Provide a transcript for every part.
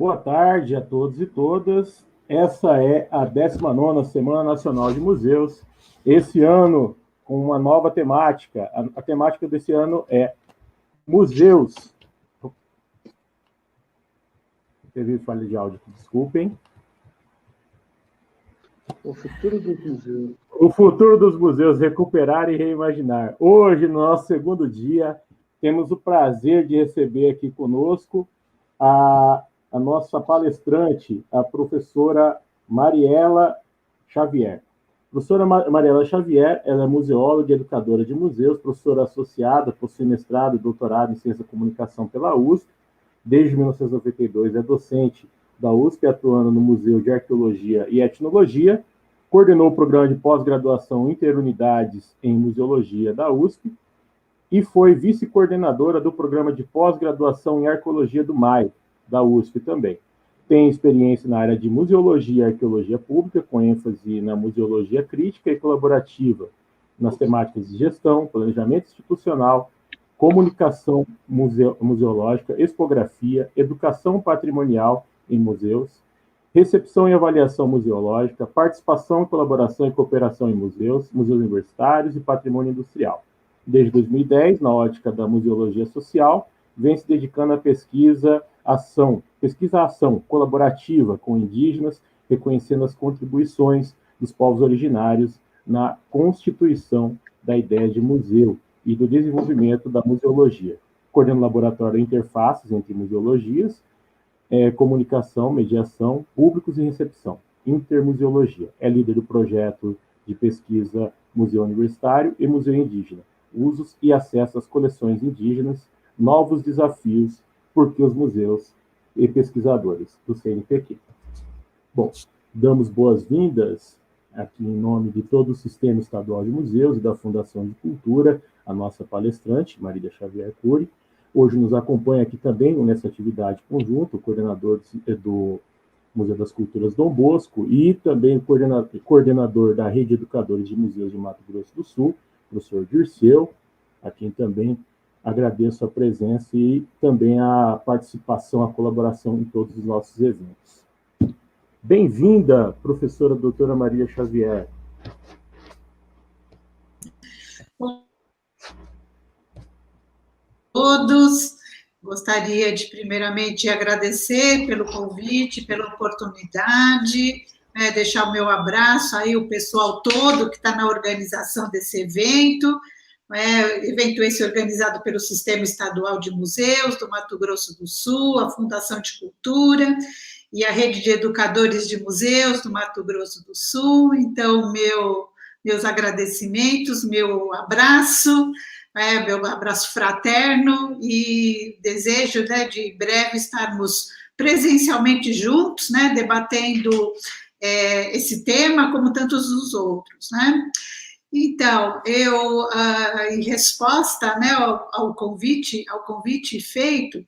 Boa tarde a todos e todas. Essa é a 19ª Semana Nacional de Museus. Esse ano, com uma nova temática. A temática desse ano é museus. Teve falha de áudio, desculpem. O futuro dos museus. O futuro dos museus, recuperar e reimaginar. Hoje, no nosso segundo dia, temos o prazer de receber aqui conosco a nossa palestrante, a professora Mariela Xavier. A professora Mariela Xavier, ela é museóloga e educadora de museus, professora associada, possui mestrado e doutorado em Ciência da Comunicação pela USP. Desde 1992 é docente da USP, atuando no Museu de Arqueologia e Etnologia, coordenou o programa de pós-graduação Interunidades em Museologia da USP e foi vice-coordenadora do programa de pós-graduação em Arqueologia do MAI, da USP também. Tem experiência na área de museologia e arqueologia pública, com ênfase na museologia crítica e colaborativa, nas temáticas de gestão, planejamento institucional, comunicação museológica, expografia, educação patrimonial em museus, recepção e avaliação museológica, participação, colaboração e cooperação em museus, museus universitários e patrimônio industrial. Desde 2010, na ótica da museologia social, vem se dedicando à pesquisa-ação colaborativa com indígenas, reconhecendo as contribuições dos povos originários na constituição da ideia de museu e do desenvolvimento da museologia. Coordena o laboratório de interfaces entre museologias, comunicação, mediação, públicos e recepção, intermuseologia. É líder do projeto de pesquisa Museu Universitário e Museu Indígena, usos e acesso às coleções indígenas, novos desafios, porque os museus e pesquisadores do CNPq. Bom, damos boas-vindas aqui em nome de todo o Sistema Estadual de Museus e da Fundação de Cultura, a nossa palestrante, Marília Xavier Cury. Hoje nos acompanha aqui também, nessa atividade conjunta, o coordenador do Museu das Culturas Dom Bosco e também o coordenador da Rede de Educadores de Museus de Mato Grosso do Sul, professor Dirceu, a quem também agradeço a presença e também a participação, a colaboração em todos os nossos eventos. Bem-vinda, professora doutora Maria Xavier. Todos, gostaria de primeiramente agradecer pelo convite, pela oportunidade, deixar o meu abraço aí o pessoal todo que está na organização desse evento, evento esse organizado pelo Sistema Estadual de Museus do Mato Grosso do Sul, a Fundação de Cultura e a Rede de Educadores de Museus do Mato Grosso do Sul. Então, meus agradecimentos, meu abraço fraterno e desejo, de breve estarmos presencialmente juntos, debatendo esse tema como tantos os outros, Então, eu, em resposta, ao convite feito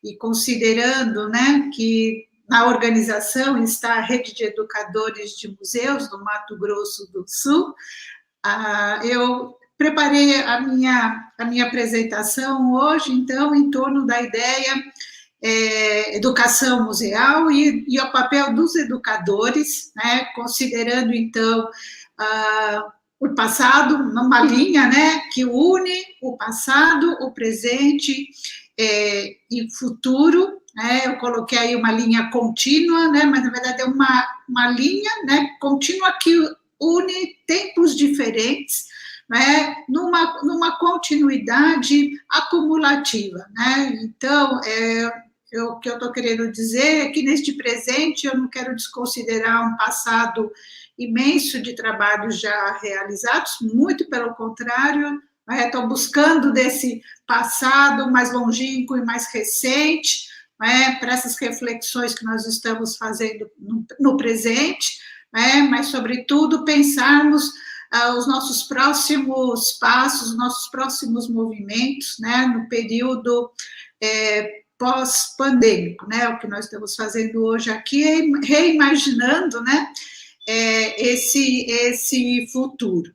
e considerando, que na organização está a Rede de Educadores de Museus do Mato Grosso do Sul, eu preparei a minha apresentação hoje, então, em torno da ideia educação museal e o papel dos educadores, considerando, então, o passado, numa linha, que une o passado, o presente e o futuro. Eu coloquei aí uma linha contínua, mas, na verdade, é uma linha contínua que une tempos diferentes, numa continuidade acumulativa. Então, o que eu estou querendo dizer é que, neste presente, eu não quero desconsiderar um passado imenso de trabalhos já realizados, muito pelo contrário, estou buscando desse passado mais longínquo e mais recente, para essas reflexões que nós estamos fazendo no presente, mas, sobretudo, pensarmos os nossos próximos passos, os nossos próximos movimentos, no período pós-pandêmico, o que nós estamos fazendo hoje aqui é reimaginando, esse futuro,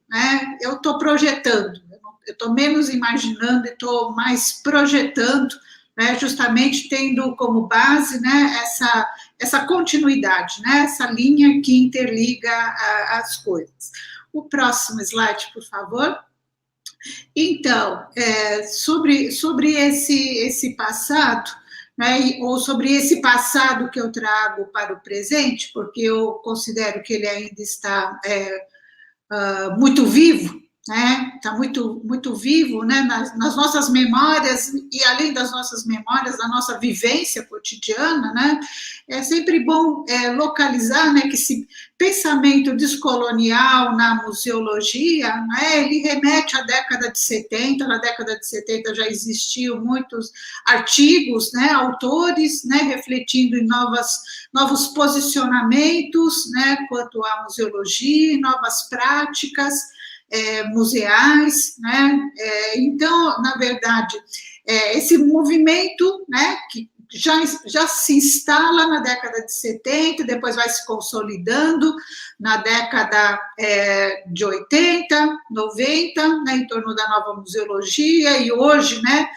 Eu estou projetando, eu estou menos imaginando e estou mais projetando né, justamente tendo como base, né, essa continuidade, né, essa linha que interliga as coisas. O próximo slide, por favor. Então, sobre esse passado, né, ou sobre esse passado que eu trago para o presente, porque eu considero que ele ainda está muito vivo, né? Está muito vivo, né? Nas nossas memórias, e além das nossas memórias, da nossa vivência cotidiana, né? É sempre bom localizar, né, que esse pensamento descolonial na museologia, né, ele remete à década de 70. Na década de 70 já existiam muitos artigos, né, autores, né, refletindo em novos posicionamentos, né, quanto à museologia, novas práticas museais, né? Então, na verdade, esse movimento, né, que já se instala na década de 70, depois vai se consolidando na década de 80, 90, né, em torno da nova museologia, e hoje, né,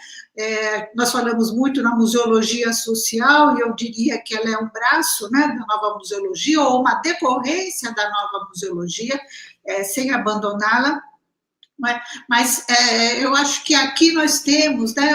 nós falamos muito na museologia social, e eu diria que ela é um braço, né, da nova museologia, ou uma decorrência da nova museologia, sem abandoná-la, mas eu acho que aqui nós temos, né,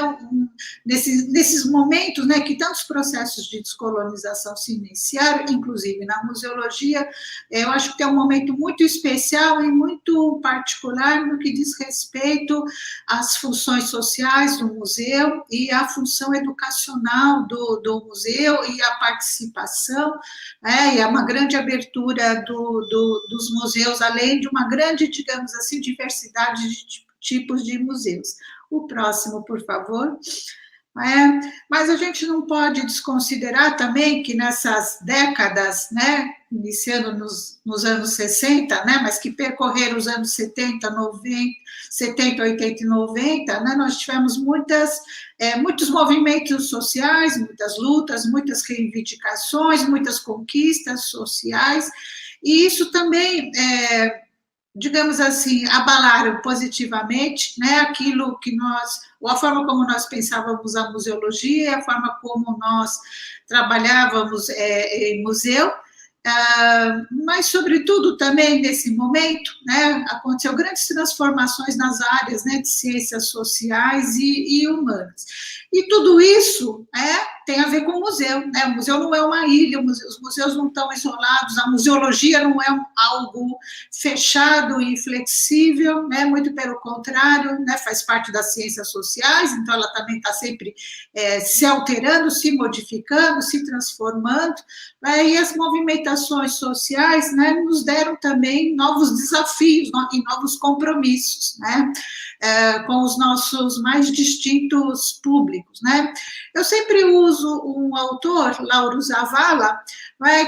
nesses momentos, né, que tantos processos de descolonização se iniciaram, inclusive na museologia, eu acho que tem um momento muito especial e muito particular no que diz respeito às funções sociais do museu e à função educacional do museu e a participação, e é uma grande abertura dos museus, além de uma grande, digamos assim, diversidade de tipos de museus. O próximo, por favor. Mas a gente não pode desconsiderar também que nessas décadas, né, iniciando nos anos 60, né, mas que percorreram os anos 70, 90, 70, 80 e 90, né, nós tivemos muitos movimentos sociais, muitas lutas, muitas reivindicações, muitas conquistas sociais, e isso também digamos assim, abalaram positivamente, né, aquilo que a forma como nós pensávamos a museologia, a forma como nós trabalhávamos em museu, mas, sobretudo, também nesse momento, né, aconteceu grandes transformações nas áreas, né, de ciências sociais e humanas. E tudo isso tem a ver com o museu, né? O museu não é uma ilha, os museus não estão isolados, a museologia não é algo fechado e inflexível, né? Muito pelo contrário, né? Faz parte das ciências sociais, então ela também está sempre se alterando, se modificando, se transformando, e as movimentações sociais, né, nos deram também novos desafios e novos compromissos, né, com os nossos mais distintos públicos, né. Eu sempre uso um autor, Lauro Zavala,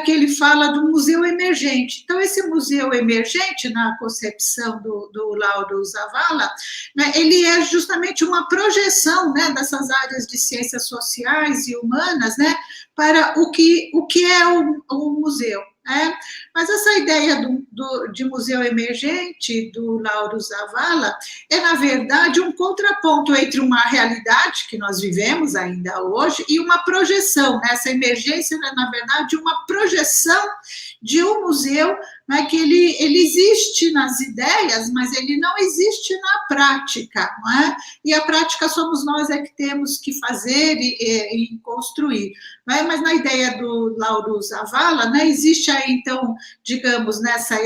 que ele fala do museu emergente. Então, esse museu emergente, na concepção do Lauro Zavala, né, ele é justamente uma projeção, né, dessas áreas de ciências sociais e humanas, né, para o que é o museu. Mas essa ideia de museu emergente do Lauro Zavala é, na verdade, um contraponto entre uma realidade que nós vivemos ainda hoje e uma projeção, né? Essa emergência é, na verdade, uma projeção de um museu, né, que ele existe nas ideias, mas ele não existe na prática, não é? E a prática somos nós que temos que fazer e construir. Não é? Mas na ideia do Lauro Zavala, né, existe aí, então, digamos, nessa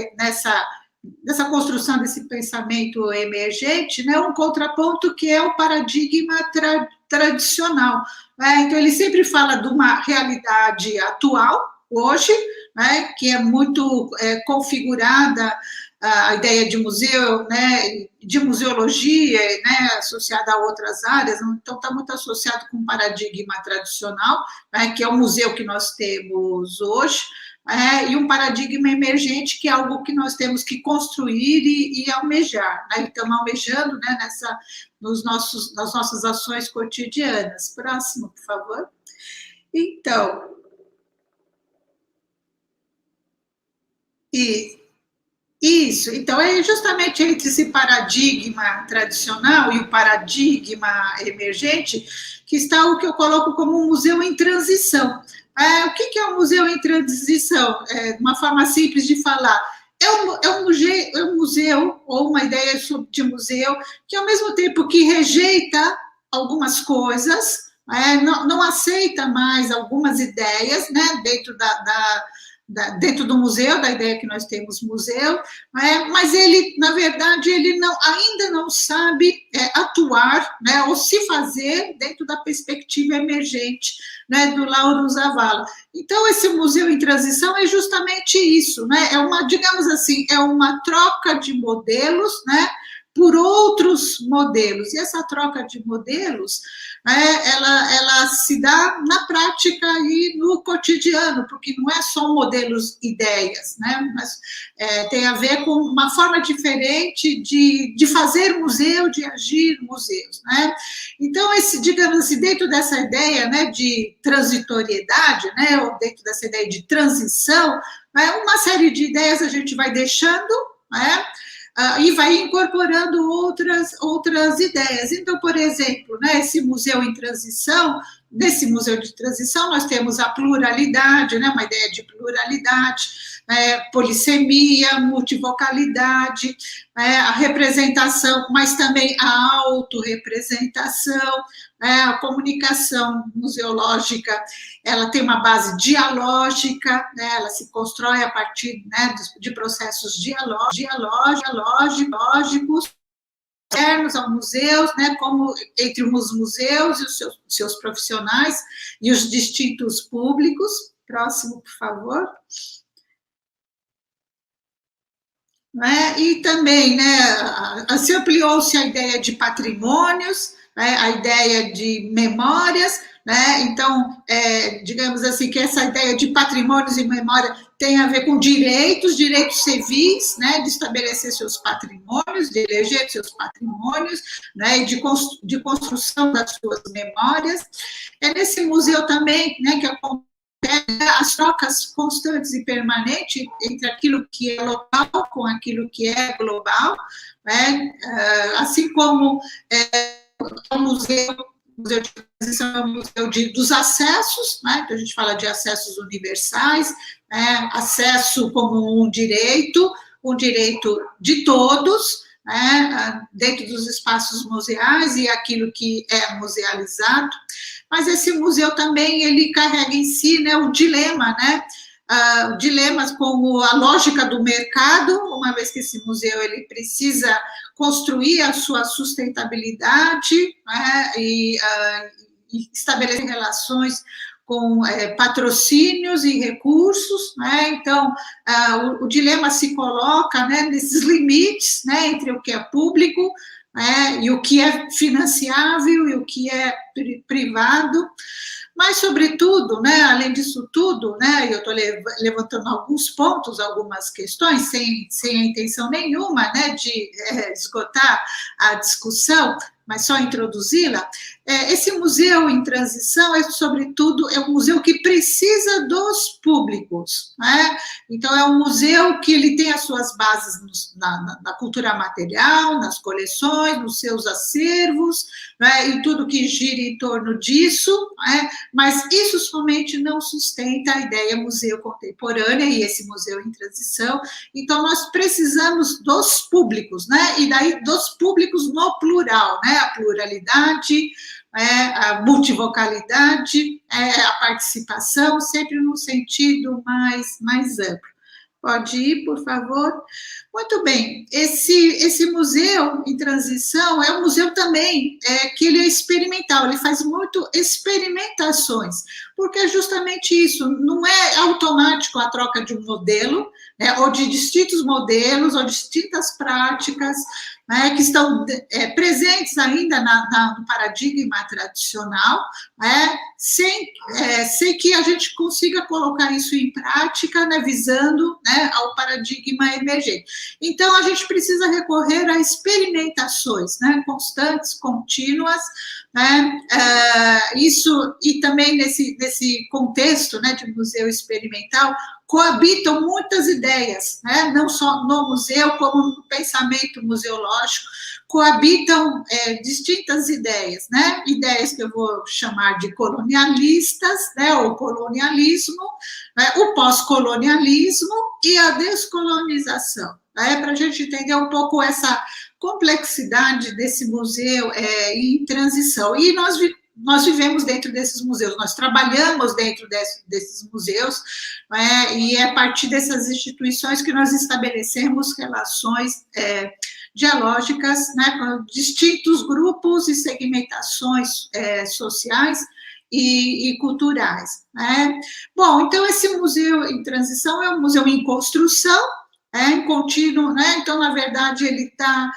construção desse pensamento emergente, né, um contraponto que é o paradigma tradicional. Né? Então, ele sempre fala de uma realidade atual, hoje, né, que é muito configurada a ideia de museu, né, de museologia, né, associada a outras áreas, então está muito associado com o paradigma tradicional, né, que é o museu que nós temos hoje, e um paradigma emergente, que é algo que nós temos que construir e almejar, né, e estamos almejando, né, nas nossas ações cotidianas. Próximo, por favor. Então, isso, então é justamente entre esse paradigma tradicional e o paradigma emergente que está o que eu coloco como um museu em transição. O que é um museu em transição? Uma forma simples de falar. É um museu, ou uma ideia de museu, que ao mesmo tempo que rejeita algumas coisas, não aceita mais algumas ideias, né, dentro do museu, da ideia que nós temos museu, mas ele, na verdade, ele ainda não sabe atuar, né, ou se fazer dentro da perspectiva emergente, né, do Lauro Zavala. Então, esse museu em transição é justamente isso, né, digamos assim, é uma troca de modelos, né, por outros modelos. E essa troca de modelos, ela se dá na prática e no cotidiano, porque não é só modelos, ideias, né? Mas tem a ver com uma forma diferente de fazer museu, de agir museus, né? Então, digamos assim, dentro dessa ideia, né, de transitoriedade, né, ou dentro dessa ideia de transição, uma série de ideias a gente vai deixando, né? E vai incorporando outras ideias. Então, por exemplo, né, esse museu em transição, nesse museu de transição, nós temos a pluralidade, né, uma ideia de pluralidade, polissemia, multivocalidade, a representação, mas também a autorrepresentação, a comunicação museológica, ela tem uma base dialógica, né, ela se constrói a partir, né, de processos dialógicos, internos ao museu, né, como entre os museus e os seus profissionais e os distintos públicos. Próximo, por favor. E também, né, se ampliou-se a ideia de patrimônios, a ideia de memórias, né? Então, digamos assim, que essa ideia de patrimônios e memória tem a ver com direitos civis, né, de estabelecer seus patrimônios, de eleger seus patrimônios, né, e de construção das suas memórias. É nesse museu também, né, que acontece as trocas constantes e permanentes entre aquilo que é local com aquilo que é global, né? Assim como o museu de transição é um museu dos acessos, né? Então a gente fala de acessos universais, acesso como um direito de todos, dentro dos espaços museais e aquilo que é musealizado. Mas esse museu também, ele carrega em si, né, o dilema, né, dilemas como a lógica do mercado, uma vez que esse museu ele precisa construir a sua sustentabilidade, né, e estabelecer relações com patrocínios e recursos, né? Então, o dilema se coloca, né, nesses limites, né, entre o que é público, e o que é financiável e o que é privado. Mas, sobretudo, né, além disso tudo, né, eu estou levantando alguns pontos, algumas questões, sem a intenção nenhuma, né, de esgotar a discussão, mas só introduzi-la. Esse museu em transição sobretudo, é um museu que precisa dos públicos, né? Então, é um museu que ele tem as suas bases na cultura material, nas coleções, nos seus acervos, né, e tudo que gira em torno disso, né? Mas isso somente não sustenta a ideia museu contemporânea e esse museu em transição. Então, nós precisamos dos públicos, né? E daí dos públicos no plural, né? A pluralidade, a multivocalidade, a participação, sempre num sentido mais amplo. Pode ir, por favor. Muito bem, esse museu em transição é um museu também que ele é experimental, ele faz muito experimentações, porque é justamente isso, não é automático a troca de um modelo, né, ou de distintos modelos, ou distintas práticas, né, que estão presentes ainda no paradigma tradicional, sem que a gente consiga colocar isso em prática, né, visando, né, ao paradigma emergente. Então, a gente precisa recorrer a experimentações, né, constantes, contínuas, né, isso, e também nesse contexto, né, de museu experimental, coabitam muitas ideias, né? Não só no museu, como no pensamento museológico, coabitam distintas ideias, né? Ideias que eu vou chamar de colonialistas, né? O colonialismo, né? O pós-colonialismo e a descolonização, né? Para a gente entender um pouco essa complexidade desse museu em transição. E nós vivemos dentro desses museus, nós trabalhamos dentro desses museus, né, e é a partir dessas instituições que nós estabelecemos relações dialógicas, né, com distintos grupos e segmentações sociais e culturais, né. Bom, então esse museu em transição é um museu em construção, em contínuo, né? Então, na verdade, ele está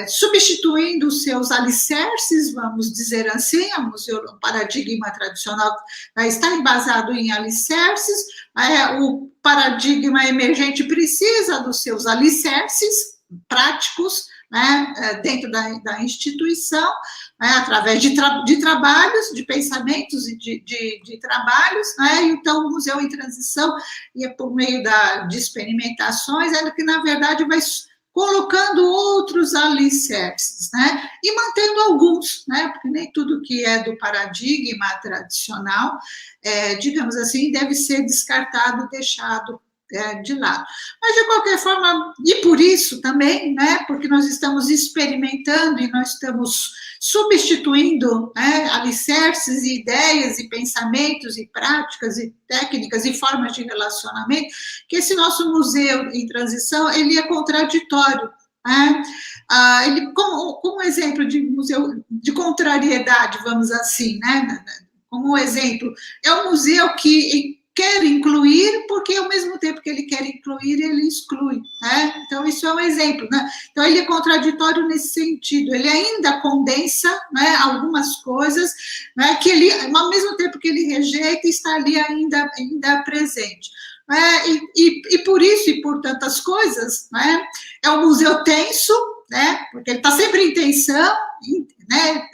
substituindo os seus alicerces, vamos dizer assim, o paradigma tradicional está embasado em alicerces, o paradigma emergente precisa dos seus alicerces práticos, né, dentro da instituição, né, através de trabalhos, de pensamentos e de trabalhos, né, então o Museu em Transição, e por meio de experimentações, é que, na verdade, vai colocando outros alicerces, né, e mantendo alguns, né, porque nem tudo que é do paradigma tradicional, digamos assim, deve ser descartado, deixado de lado. Mas, de qualquer forma, e por isso também, né, porque nós estamos experimentando e nós estamos substituindo, né, alicerces e ideias e pensamentos e práticas e técnicas e formas de relacionamento, que esse nosso museu em transição, ele é contraditório, né? Ele, como exemplo de museu de contrariedade, vamos assim, né, como exemplo, é um museu que quer incluir, porque ao mesmo tempo que ele quer incluir, ele exclui, né? Então, isso é um exemplo, né? Então, ele é contraditório nesse sentido, ele ainda condensa, né, algumas coisas, né, que ele, ao mesmo tempo que ele rejeita, está ali ainda presente. E por isso e por tantas coisas, né, é um museu tenso, né, porque ele está sempre em tensão, né,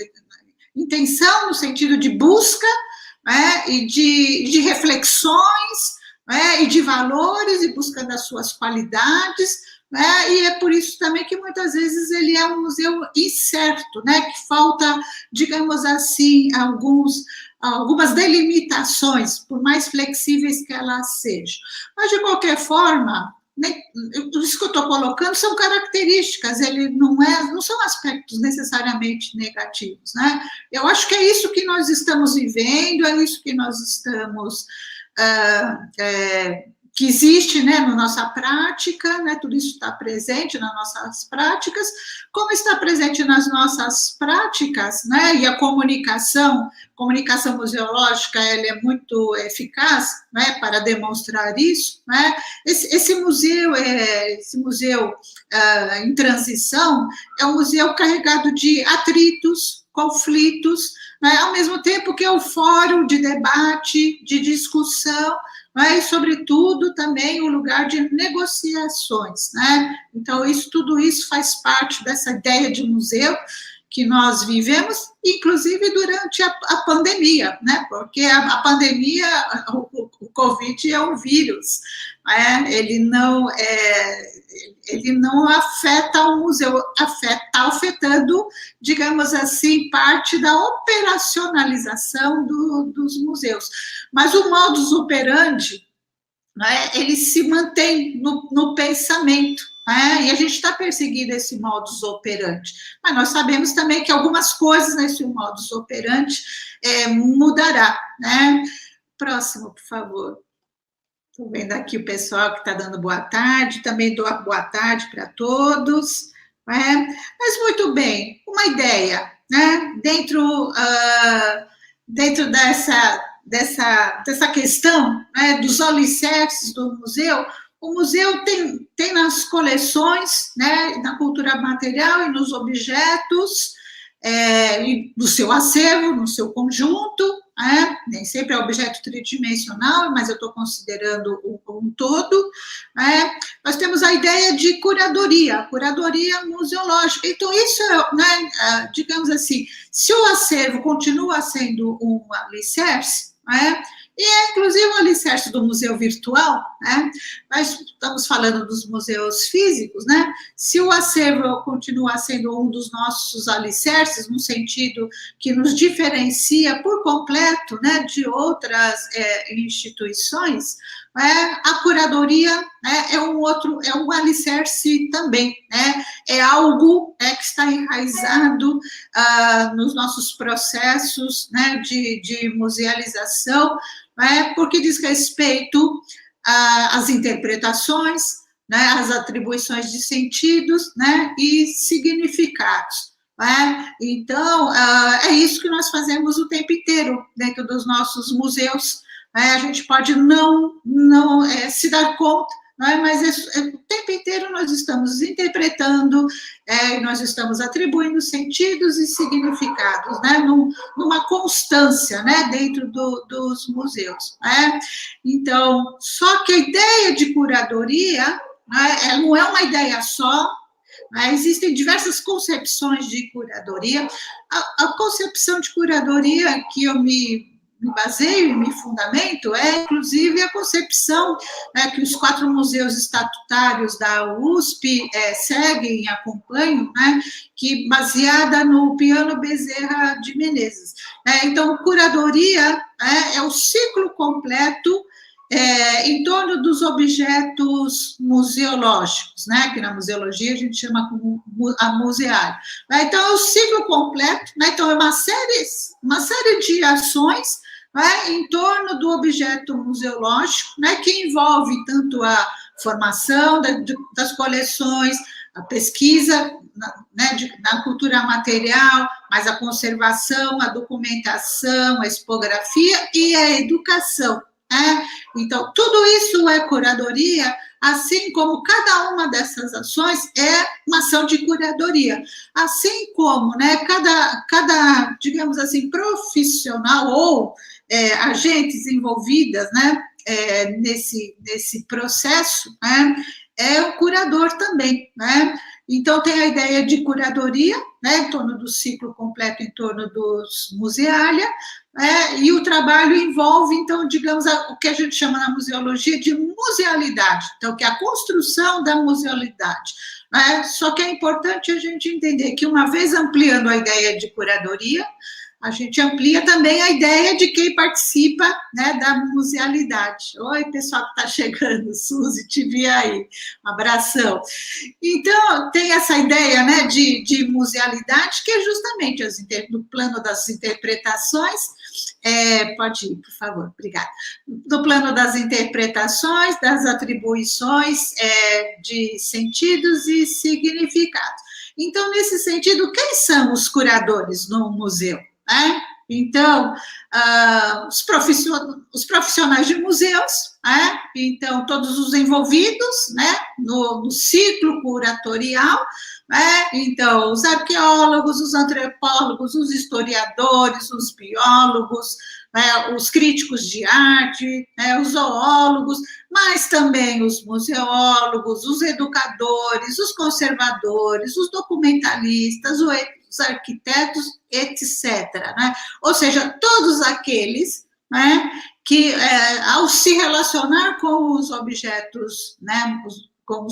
intenção no sentido de busca, e de reflexões, e de valores, e buscando as suas qualidades, e é por isso também que muitas vezes ele é um museu incerto, né, que falta, digamos assim, algumas delimitações, por mais flexíveis que elas sejam. Mas, de qualquer forma, isso que eu estou colocando são características, ele não são aspectos necessariamente negativos, né? Eu acho que é isso que nós estamos vivendo, é isso que nós estamos, que existe, né, na nossa prática, né, tudo isso está presente nas nossas práticas, como está presente nas nossas práticas, né, e a comunicação museológica, ela é muito eficaz, né, para demonstrar isso, né. Esse museu em transição é um museu carregado de atritos, conflitos, né, ao mesmo tempo que é o fórum de debate, de discussão, e, sobretudo, também o lugar de negociações, né? Então, tudo isso faz parte dessa ideia de museu que nós vivemos, inclusive durante a pandemia, né? Porque a pandemia, o Covid é um vírus, ele não afeta o museu, está afetando, digamos assim, parte da operacionalização dos museus. Mas o modus operandi, né, ele se mantém no pensamento, e a gente está perseguindo esse modus operandi. Mas nós sabemos também que algumas coisas nesse modus operandi mudará, né? Próximo, por favor. Estou vendo aqui o pessoal que está dando boa tarde, também dou a boa tarde para todos, Mas, muito bem, uma ideia, né? Dentro dessa questão, né, dos alicerces do museu, o museu tem nas coleções, né, na cultura material e nos objetos, do seu acervo, no seu conjunto, nem sempre é objeto tridimensional, mas eu estou considerando um todo, nós temos a ideia de curadoria museológica. Então, isso é, digamos assim, se o acervo continua sendo um alicerce, e inclusive o alicerce do museu virtual, né? Nós estamos falando dos museus físicos, né? Se o acervo continua sendo um dos nossos alicerces, no sentido que nos diferencia por completo, né, de outras instituições, a curadoria, né, é um alicerce também, né? É algo que está enraizado nos nossos processos, né, de musealização, né, porque diz respeito às interpretações, né, às atribuições de sentidos, né, e significados. Né? Então, é isso que nós fazemos o tempo inteiro dentro dos nossos museus. A gente pode não se dar conta, mas o tempo inteiro nós estamos interpretando, nós estamos atribuindo sentidos e significados, né, numa constância, né, dentro dos museus. Né? Então, só que a ideia de curadoria, né, não é uma ideia só. Existem diversas concepções de curadoria. A concepção de curadoria que eu me baseio e me fundamento inclusive, a concepção, né, que os 4 museus estatutários da USP seguem e acompanham, né, que baseada no Piano Bezerra de Menezes. Então, curadoria é o ciclo completo em torno dos objetos museológicos, né, que na museologia a gente chama como a museária. Então, é o ciclo completo, né, então é uma série de ações, né, em torno do objeto museológico, né, que envolve tanto a formação das coleções, a pesquisa, né, na cultura material, mas a conservação, a documentação, a expografia e a educação. Então, tudo isso é curadoria, assim como cada uma dessas ações é uma ação de curadoria, assim como, né, cada, digamos assim, profissional ou agentes envolvidas, né, nesse processo, né, é o curador também, né? Então, tem a ideia de curadoria, né, em torno do ciclo completo, em torno dos museália, e o trabalho envolve, então, digamos, o que a gente chama na museologia de musealidade, então, que é a construção da musealidade. Só que é importante a gente entender que, uma vez ampliando a ideia de curadoria, a gente amplia também a ideia de quem participa, né, da musealidade. Oi, pessoal que está chegando, Suzy, te vi aí, um abração. Então, tem essa ideia, né, de musealidade, que é justamente no plano das interpretações. Pode ir, por favor, obrigada. No plano das interpretações, das atribuições de sentidos e significados. Então, nesse sentido, quem são os curadores no museu? Então, os profissionais de museus, então, todos os envolvidos, né, no ciclo curatorial, então, os arqueólogos, os antropólogos, os historiadores, os biólogos, os críticos de arte, os zoólogos, mas também os museólogos, os educadores, os conservadores, os documentalistas, os arquitetos, etc. Né? Ou seja, todos aqueles, né, que, ao se relacionar com os objetos, né, com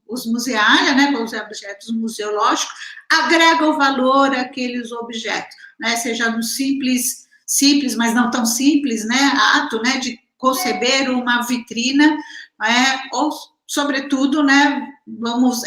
os museária, né, com os objetos museológicos, agregam valor àqueles objetos, né, seja no simples, mas não tão simples, né, ato, né, de conceber uma vitrina, ou, sobretudo, né, vamos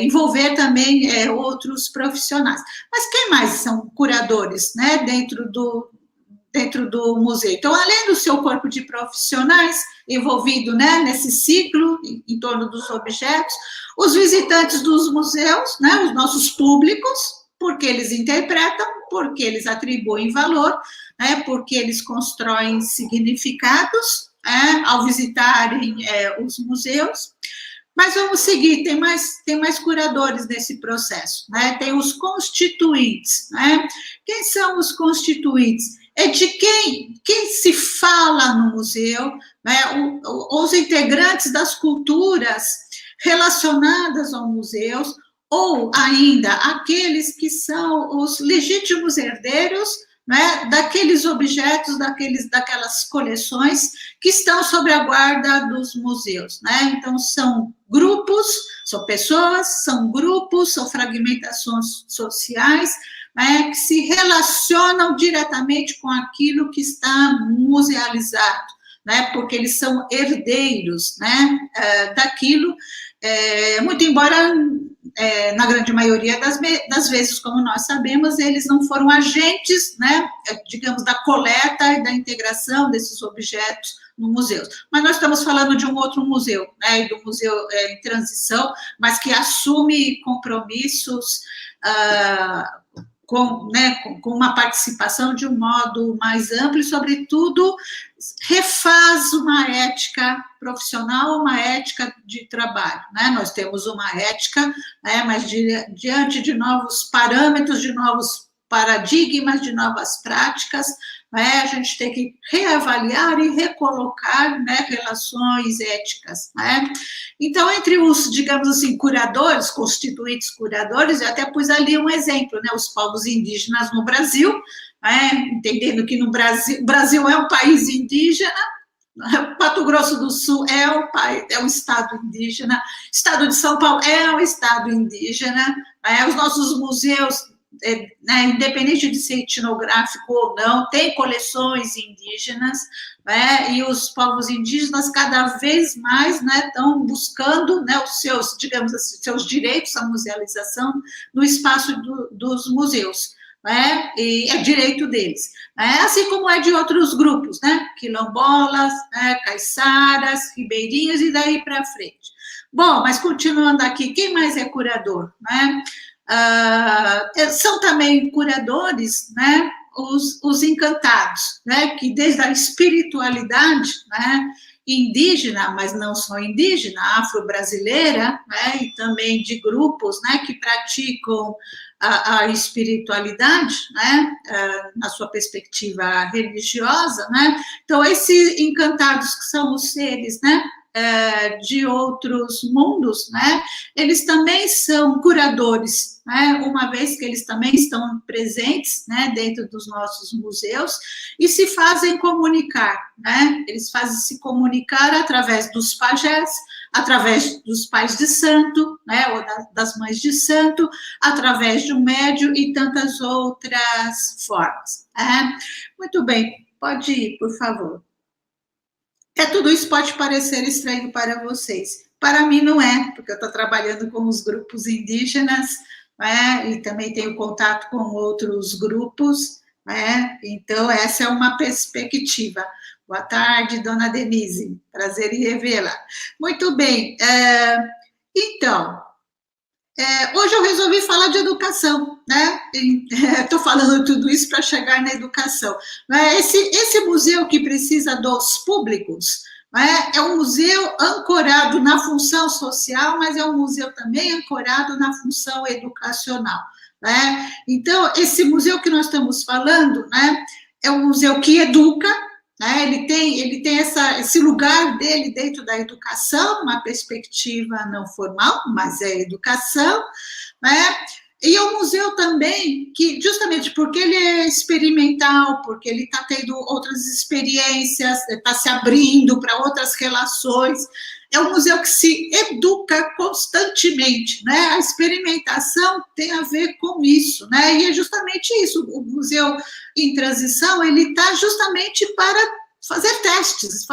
envolver também outros profissionais. Mas quem mais são curadores, né, dentro do museu? Então, além do seu corpo de profissionais envolvido, né, nesse ciclo em torno dos objetos, os visitantes dos museus, né, os nossos públicos, porque eles interpretam, porque eles atribuem valor, né, porque eles constroem significados, ao visitarem os museus. Mas vamos seguir, tem mais curadores nesse processo, né? Tem os constituintes, né? Quem são os constituintes? É de quem se fala no museu, né? Os integrantes das culturas relacionadas aos museus, ou ainda aqueles que são os legítimos herdeiros, né, daqueles objetos, daquelas coleções que estão sob a guarda dos museus, né? Então, são grupos, são pessoas, são grupos, são fragmentações sociais, né, que se relacionam diretamente com aquilo que está musealizado, né? Porque eles são herdeiros, né, daquilo, muito embora na grande maioria das vezes, como nós sabemos, eles não foram agentes, né, digamos, da coleta e da integração desses objetos no museu. Mas nós estamos falando de um outro museu, né, do museu em transição, mas que assume compromissos com uma participação de um modo mais amplo e, sobretudo, refaz uma ética profissional, uma ética de trabalho, né? Nós temos uma ética, né, mas diante de novos parâmetros, de novos paradigmas, de novas práticas, né, a gente tem que reavaliar e recolocar, né, relações éticas, né? Então, entre os, digamos assim, curadores, constituintes curadores, eu até pus ali um exemplo, né, os povos indígenas no Brasil, né, entendendo que no Brasil é um país indígena, Mato Grosso do Sul é um estado indígena, estado de São Paulo é um estado indígena, né, os nossos museus, né, independente de ser etnográfico ou não, tem coleções indígenas, né, e os povos indígenas cada vez mais, né, estão buscando, né, os seus, digamos assim, seus direitos à musealização no espaço dos museus, né, e é direito deles, né, assim como é de outros grupos, né, quilombolas, né, caiçaras, ribeirinhos e daí para frente. Bom, mas continuando aqui, quem mais é curador, né? São também curadores, né, os encantados, né, que desde a espiritualidade, né, indígena, mas não só indígena, afro-brasileira, né, e também de grupos, né, que praticam a espiritualidade, né, na sua perspectiva religiosa, né, então esses encantados que são os seres, né, de outros mundos, né, eles também são curadores, né, uma vez que eles também estão presentes, né, dentro dos nossos museus e se fazem comunicar, né, eles fazem se comunicar através dos pajés, através dos pais de santo, né, ou das mães de santo, através de um médium e tantas outras formas. Né? Muito bem, pode ir, por favor. Tudo isso pode parecer estranho para vocês. Para mim não é, porque eu estou trabalhando com os grupos indígenas, né, e também tenho contato com outros grupos, né, então essa é uma perspectiva. Boa tarde, dona Denise, prazer em revê-la. Muito bem, então, hoje eu resolvi falar de educação, né? Estou falando tudo isso para chegar na educação. Esse museu que precisa dos públicos, né, é um museu ancorado na função social, mas é um museu também ancorado na função educacional. Né? Então, esse museu que nós estamos falando, né, é um museu que educa, né, ele tem esse lugar dele dentro da educação, uma perspectiva não formal, mas é educação, né? E é um museu também que, justamente porque ele é experimental, porque ele está tendo outras experiências, está se abrindo para outras relações, é um museu que se educa constantemente, né? A experimentação tem a ver com isso, né? E é justamente isso, o museu em transição, ele está justamente para fazer testes,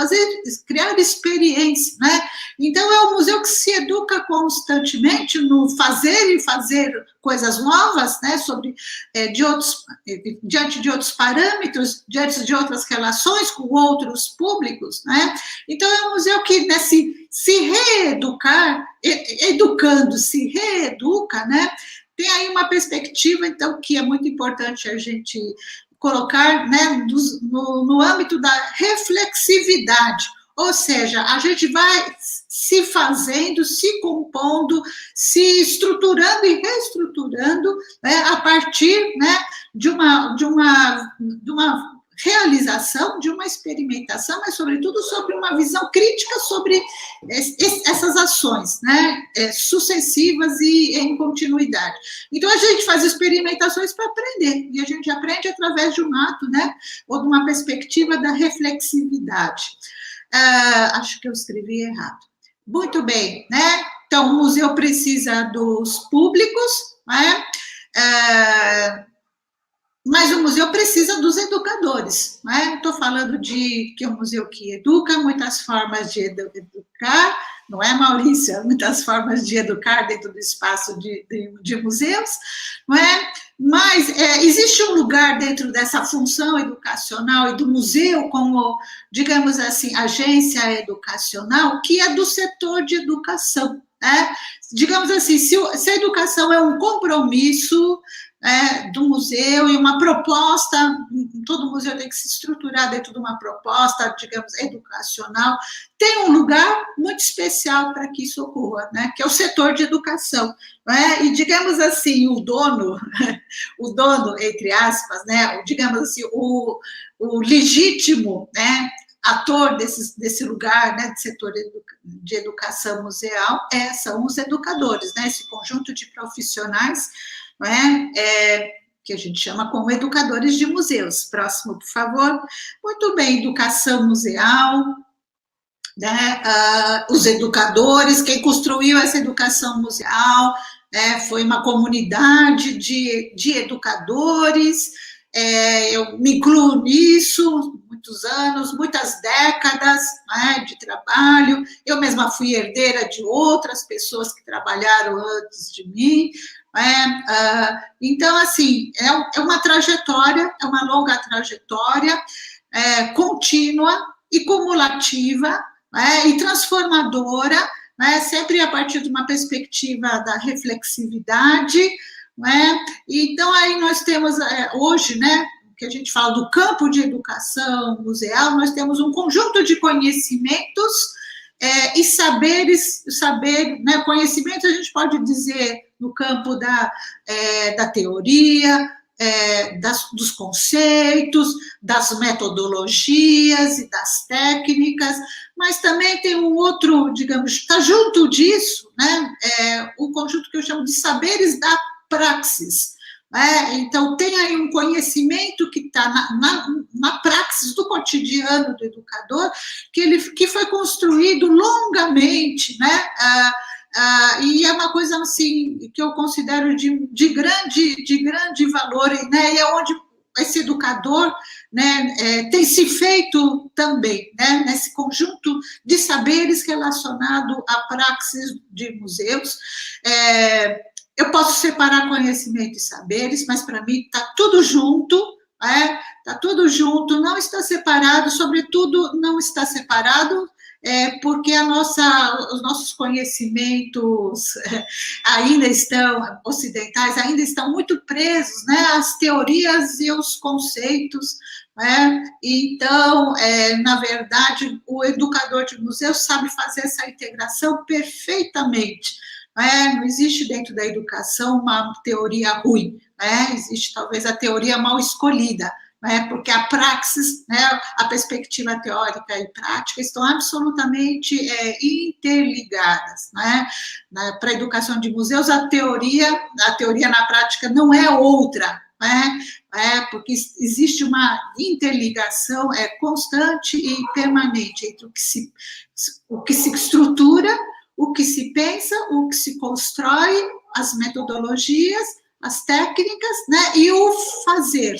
criar experiência, né? Então, é um museu que se educa constantemente no fazer e fazer coisas novas, né? Diante de outros parâmetros, diante de outras relações com outros públicos, né? Então, é um museu que, né, se reeducar, educando, se reeduca, né? Tem aí uma perspectiva, então, que é muito importante a gente colocar, né, no âmbito da reflexividade, ou seja, a gente vai se fazendo, se compondo, se estruturando e reestruturando, né, a partir, né, de uma realização de uma experimentação, mas, sobretudo, sobre uma visão crítica sobre essas ações, né, sucessivas e em continuidade. Então, a gente faz experimentações para aprender, e a gente aprende através de um ato, né, ou de uma perspectiva da reflexividade. Acho que eu escrevi errado. Muito bem, né? Então, o museu precisa dos públicos, né? Mas o museu precisa dos educadores, né? Estou falando de que é um museu que educa, muitas formas de educar, não é, Maurício? Muitas formas de educar dentro do espaço de museus, não é? Mas existe um lugar dentro dessa função educacional e do museu como, digamos assim, agência educacional, que é do setor de educação, né? Digamos assim, se a educação é um compromisso do museu e uma proposta, todo museu tem que se estruturar dentro de uma proposta, digamos, educacional, tem um lugar muito especial para que isso ocorra, né, que é o setor de educação, né, e digamos assim, o dono, entre aspas, né, digamos assim, o legítimo, né, ator desse lugar, né, de setor de educação museal, são os educadores, né, esse conjunto de profissionais, que a gente chama como educadores de museus. Próximo, por favor. Muito bem, educação museal, né? Os educadores, quem construiu essa educação museal, foi uma comunidade de educadores, eu me incluo nisso, muitos anos, muitas décadas, né, de trabalho, eu mesma fui herdeira de outras pessoas que trabalharam antes de mim, então, assim, é uma trajetória, é uma longa trajetória, contínua e cumulativa, e transformadora, sempre a partir de uma perspectiva da reflexividade, então aí nós temos, hoje, né, que a gente fala do campo de educação museal, nós temos um conjunto de conhecimentos e saberes, né, conhecimentos a gente pode dizer no campo da teoria, dos conceitos, das metodologias e das técnicas, mas também tem um outro, digamos, está junto disso, né, o conjunto que eu chamo de saberes da praxis. Então, tem aí um conhecimento que está na praxis do cotidiano do educador, que foi construído longamente, né? E é uma coisa assim que eu considero de grande valor, né? E é onde esse educador, né, tem se feito também, né, nesse conjunto de saberes relacionado à praxis de museus. Eu posso separar conhecimento e saberes, mas para mim está tudo junto, está tudo junto, não está separado, sobretudo não está separado, porque os nossos conhecimentos ainda estão, ocidentais, ainda estão muito presos, né, às teorias e aos conceitos, então, na verdade, o educador de museu sabe fazer essa integração perfeitamente. Não existe dentro da educação uma teoria ruim, existe talvez a teoria mal escolhida, porque a praxis, né, a perspectiva teórica e prática estão absolutamente interligadas. Para a educação de museus, a teoria na prática não é outra, porque existe uma interligação constante e permanente entre o que se estrutura, o que se pensa, o que se constrói, as metodologias, as técnicas, né, e o fazer,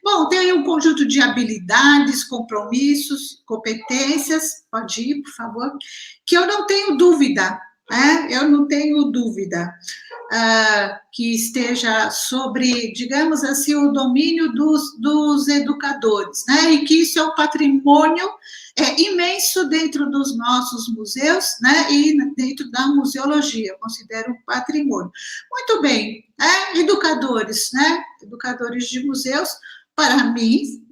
Bom, tem aí um conjunto de habilidades, compromissos, competências, pode ir, por favor, que eu não tenho dúvida, que esteja sobre, digamos assim, o domínio dos educadores, né, e que isso é um patrimônio imenso dentro dos nossos museus, né, e dentro da museologia, eu considero um patrimônio. Muito bem, educadores, né, educadores de museus, para mim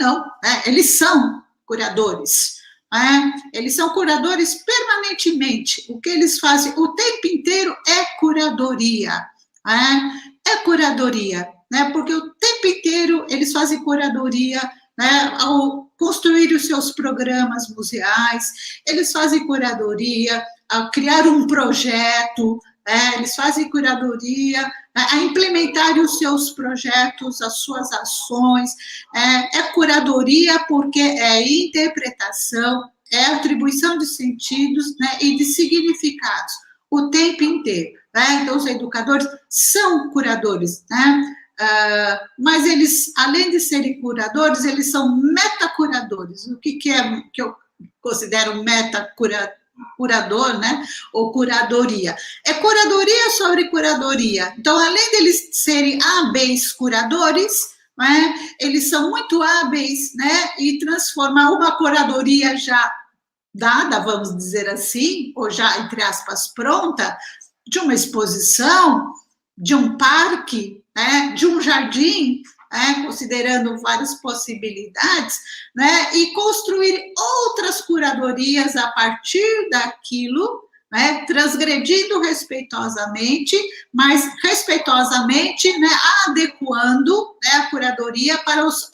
não, eles são curadores, eles são curadores permanentemente, o que eles fazem o tempo inteiro é curadoria, né, porque o tempo inteiro eles fazem curadoria, né, ao construir os seus programas museais, eles fazem curadoria, ao criar um projeto, né, eles fazem curadoria, né, a implementar os seus projetos, as suas ações, é curadoria porque é interpretação, é atribuição de sentidos, né, e de significados o tempo inteiro, né? Então, os educadores são curadores, né? Mas eles, além de serem curadores, eles são metacuradores. O que é que eu considero metacurador, né? Ou curadoria? É curadoria sobre curadoria. Então, além deles serem hábeis curadores, né, eles são muito hábeis, né? E transformar uma curadoria já dada, vamos dizer assim, ou já, entre aspas, pronta, de uma exposição, de um parque, né, de um jardim, né, considerando várias possibilidades, né, e construir outras curadorias a partir daquilo, né, transgredindo respeitosamente, mas respeitosamente, né, adequando, né, a curadoria para os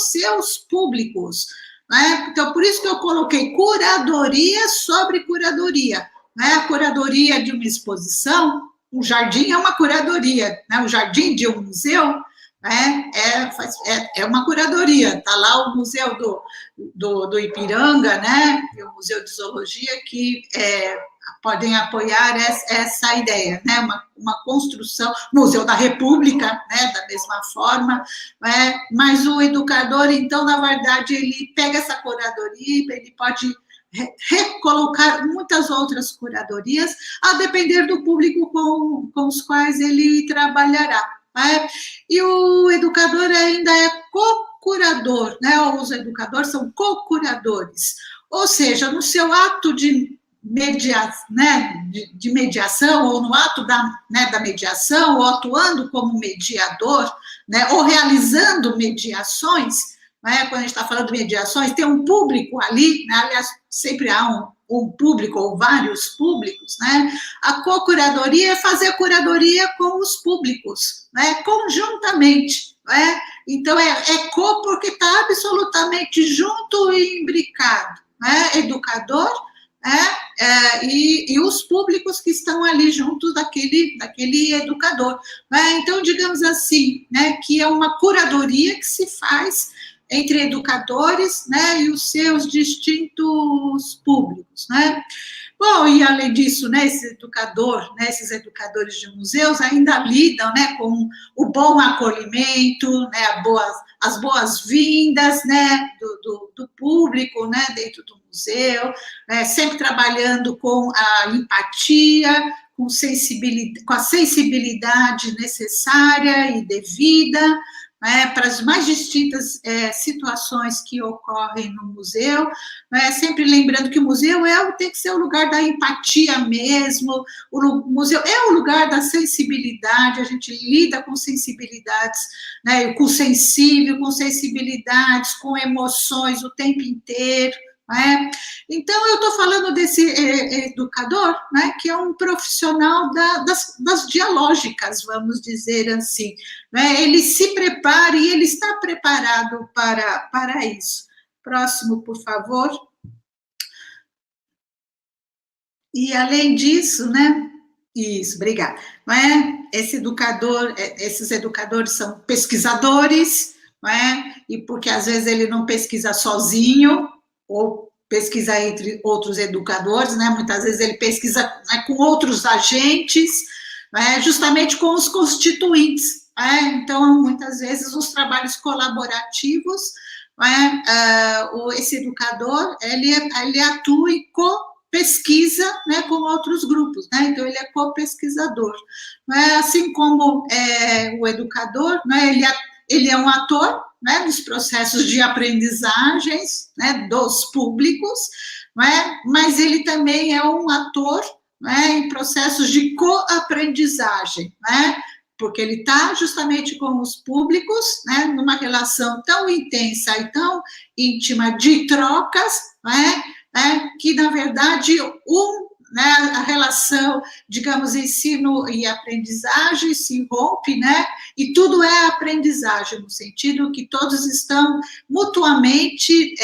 seus públicos, né? Então, por isso que eu coloquei curadoria sobre curadoria. Né? A curadoria de uma exposição, um jardim é uma curadoria, né? O jardim de um museu, né? É uma curadoria. Está lá o Museu do Ipiranga, né? E o Museu de Zoologia, que podem apoiar essa ideia, né? Uma construção, Museu da República, né? Da mesma forma, né? Mas o educador, então, na verdade, ele pega essa curadoria, ele pode recolocar muitas outras curadorias, a depender do público com os quais ele trabalhará. Né? E o educador ainda é co-curador, né? Os educadores são co-curadores, ou seja, no seu ato de mediação, ou no ato da mediação, ou atuando como mediador, né, ou realizando mediações, né, quando a gente está falando de mediações, tem um público ali, né, aliás, sempre há um público ou vários públicos, né, a co-curadoria é fazer curadoria com os públicos, né, conjuntamente, né, então é co porque está absolutamente junto e imbricado, né, educador, e os públicos que estão ali junto daquele educador. Né? Então, digamos assim, né, que é uma curadoria que se faz entre educadores, né, e os seus distintos públicos. Né? Bom, e além disso, né, esses educadores de museus ainda lidam, né, com o bom acolhimento, né, as boas-vindas, né, do público, né, dentro do museu, né, sempre trabalhando com a empatia, com a sensibilidade necessária e devida, né, para as mais distintas situações que ocorrem no museu, né, sempre lembrando que o museu tem que ser o lugar da empatia mesmo, o museu é o lugar da sensibilidade, a gente lida com sensibilidades, né, com sensível, com sensibilidades, com emoções o tempo inteiro, né? Então, eu estou falando desse educador, né, que é um profissional das dialógicas, vamos dizer assim. Né? Ele se prepara e ele está preparado para isso. Próximo, por favor. E, além disso, né? Isso, obrigada. Não é? Esses educadores são pesquisadores, não é? E porque, às vezes, ele não pesquisa sozinho, ou pesquisa entre outros educadores, né? Muitas vezes ele pesquisa, né, com outros agentes, né, justamente com os constituintes. Né? Então, muitas vezes, os trabalhos colaborativos, né, esse educador, ele atua em co-pesquisa, né, com outros grupos, né? Então, ele é co-pesquisador. Né? Assim como o educador, né, ele é um ator, né, nos processos de aprendizagens, né, dos públicos, né, mas ele também é um ator, né, em processos de co-aprendizagem, né, porque ele está justamente com os públicos, né, numa relação tão intensa e tão íntima de trocas, né, que, na verdade, né, a relação, digamos, ensino e aprendizagem se rompe, né, e tudo é aprendizagem, no sentido que todos estão mutuamente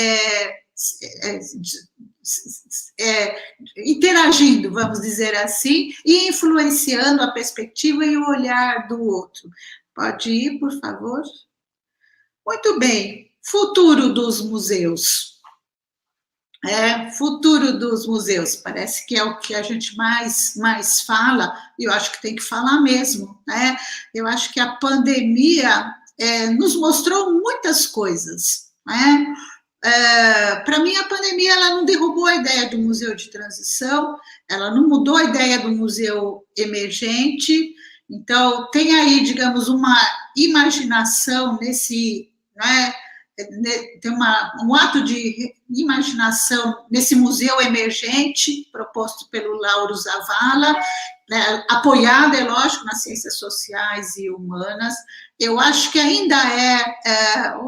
interagindo, vamos dizer assim, e influenciando a perspectiva e o olhar do outro. Pode ir, por favor? Muito bem. Futuro dos museus. Futuro dos museus, parece que é o que a gente mais fala, e eu acho que tem que falar mesmo, né? Eu acho que a pandemia nos mostrou muitas coisas, né? Para mim, a pandemia ela não derrubou a ideia do museu de transição, ela não mudou a ideia do museu emergente, então tem aí, digamos, uma imaginação nesse, né, tem um ato de imaginação nesse museu emergente, proposto pelo Lauro Zavala, né, apoiado, é lógico, nas ciências sociais e humanas. Eu acho que ainda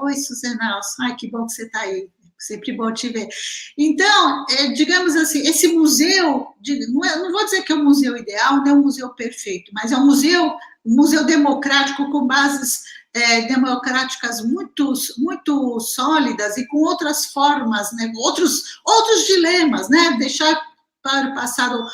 Oi, Suzana, ai, que bom que você está aí, sempre bom te ver. Então, digamos assim, esse museu, não vou dizer que é um museu ideal, não é um museu perfeito, mas é um museu democrático com bases democráticas muito sólidas e com outras formas, né, outros dilemas, né, deixar para o passado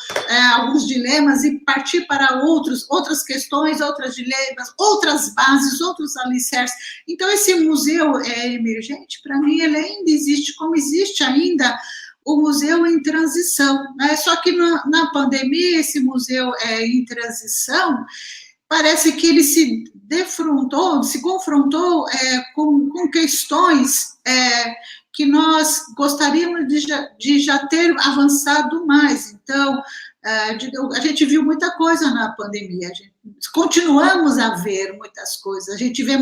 alguns dilemas e partir para outras questões, outros dilemas, outras bases, outros alicerces. Então, esse museu emergente, para mim, ele ainda existe, como existe ainda o museu em transição, né? Só que na pandemia, esse museu em transição, parece que ele se confrontou com questões que nós gostaríamos de já ter avançado mais. Então, a gente viu muita coisa na pandemia, continuamos a ver muitas coisas, a gente vê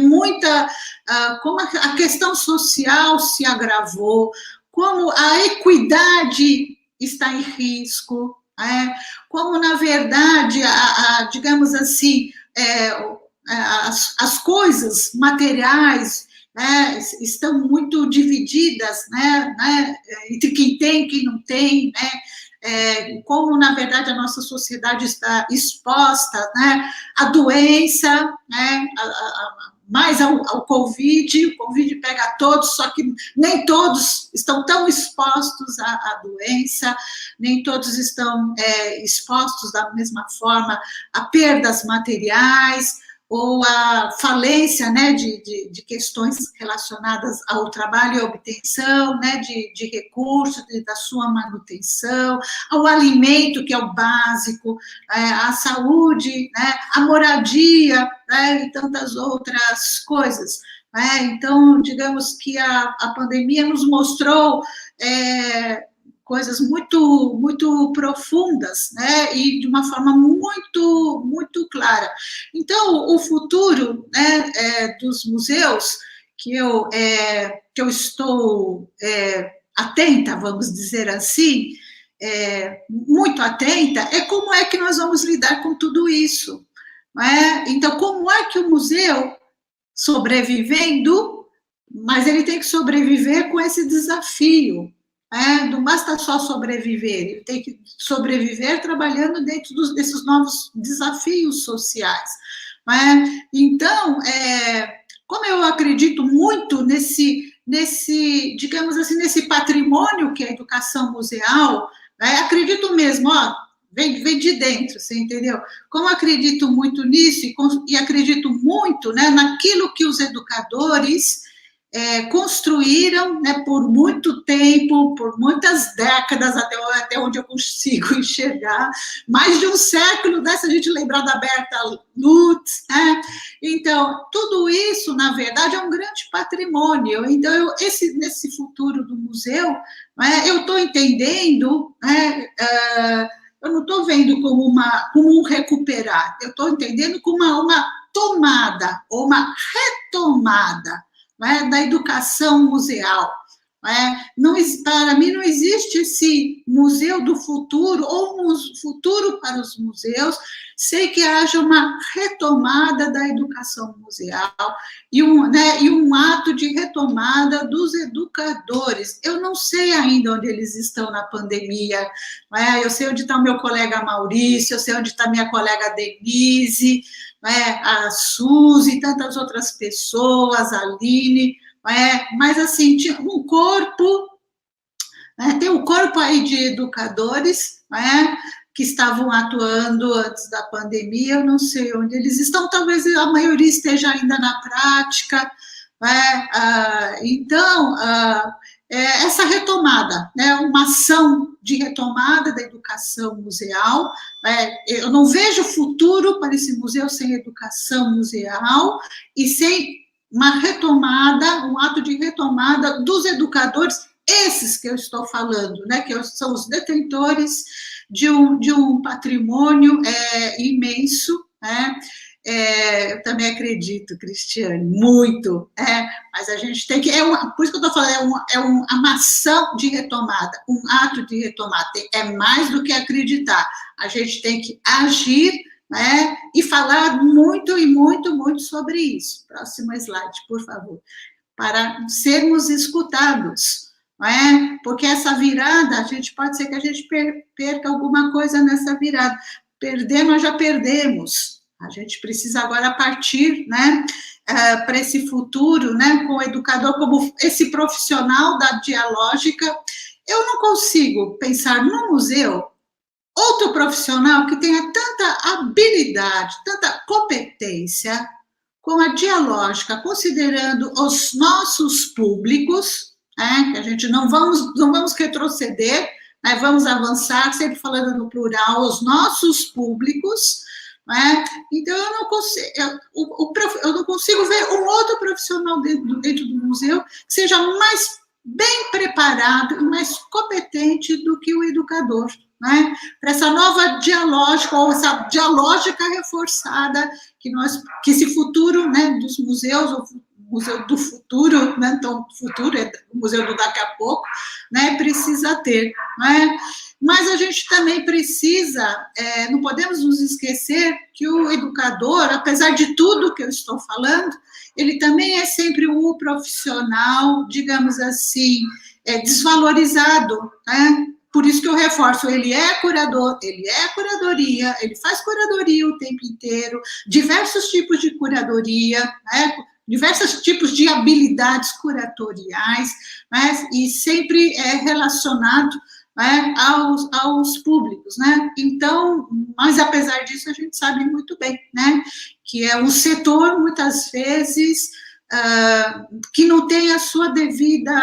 como a questão social se agravou, como a equidade está em risco, como, na verdade, digamos assim, as coisas materiais estão muito divididas, né, entre quem tem e quem não tem, né, como, na verdade, a nossa sociedade está exposta, né, à doença, né, mais ao Covid. O Covid pega todos, só que nem todos estão tão expostos à doença, nem todos estão expostos da mesma forma a perdas materiais, ou a falência, né, de questões relacionadas ao trabalho e à obtenção, né, de recursos, da sua manutenção, ao alimento, que é o básico, à saúde, né, à moradia, né, e tantas outras coisas. Então, digamos que a pandemia nos mostrou coisas muito profundas, né, e de uma forma muito clara. Então, o futuro, né, dos museus, que eu estou atenta, vamos dizer assim, muito atenta, como é que nós vamos lidar com tudo isso, não é? Então, como é que o museu, sobrevivendo, mas ele tem que sobreviver com esse desafio, não basta só sobreviver, ele tem que sobreviver trabalhando dentro desses novos desafios sociais. Então, como eu acredito muito nesse, digamos assim, nesse patrimônio que é a educação museal, acredito mesmo, vem de dentro, você entendeu? Como acredito muito nisso e acredito muito, né, naquilo que os educadores construíram, né, por muito tempo, por muitas décadas, até onde eu consigo enxergar, mais de um século, né, se a gente lembrar da Berta Lutz, né? Então, tudo isso, na verdade, é um grande patrimônio. Então, nesse futuro do museu, eu estou entendendo, eu não estou vendo como um recuperar, eu estou entendendo como uma tomada, ou uma retomada, da educação museal, Não, para mim não existe esse museu do futuro ou um futuro para os museus sem que haja uma retomada da educação museal e um ato de retomada dos educadores. Eu não sei ainda onde eles estão na pandemia, eu sei onde está o meu colega Maurício, eu sei onde está minha colega Denise, a Suzy e tantas outras pessoas, a Aline, mas assim, tinha um corpo, tem um corpo aí de educadores, que estavam atuando antes da pandemia, eu não sei onde eles estão, talvez a maioria esteja ainda na prática, então, essa retomada, uma ação de retomada da educação museal, eu não vejo futuro para esse museu sem educação museal e sem uma retomada, um ato de retomada dos educadores, esses que eu estou falando, que são os detentores de um patrimônio imenso, eu também acredito, Cristiane, muito, mas a gente tem que, por isso que eu estou falando, uma ação de retomada, um ato de retomada, é mais do que acreditar, a gente tem que agir, e falar muito e muito, muito sobre isso. Próximo slide, por favor. Para sermos escutados, porque essa virada, pode ser que a gente perca alguma coisa nessa virada. Perder, nós já perdemos. A gente precisa agora partir, para esse futuro, com o educador como esse profissional da dialógica. Eu não consigo pensar no museu outro profissional que tenha tanta habilidade, tanta competência com a dialógica, considerando os nossos públicos, que a gente não vamos retroceder, vamos avançar, sempre falando no plural, os nossos públicos, então eu não consigo ver um outro profissional dentro do museu que seja mais bem preparado e mais competente do que o educador, para essa nova dialógica, ou essa dialógica reforçada, que esse futuro, dos museus, o museu do futuro, então o futuro é o museu do daqui a pouco, precisa ter, mas a gente também precisa, não podemos nos esquecer que o educador, apesar de tudo que eu estou falando, ele também é sempre um profissional, digamos assim, desvalorizado, Por isso que eu reforço, ele é curador, ele é curadoria, ele faz curadoria o tempo inteiro, diversos tipos de curadoria, diversos tipos de habilidades curatoriais, e sempre relacionado aos públicos, Então, mas apesar disso, a gente sabe muito bem, que é um setor, muitas vezes, que não tem a sua devida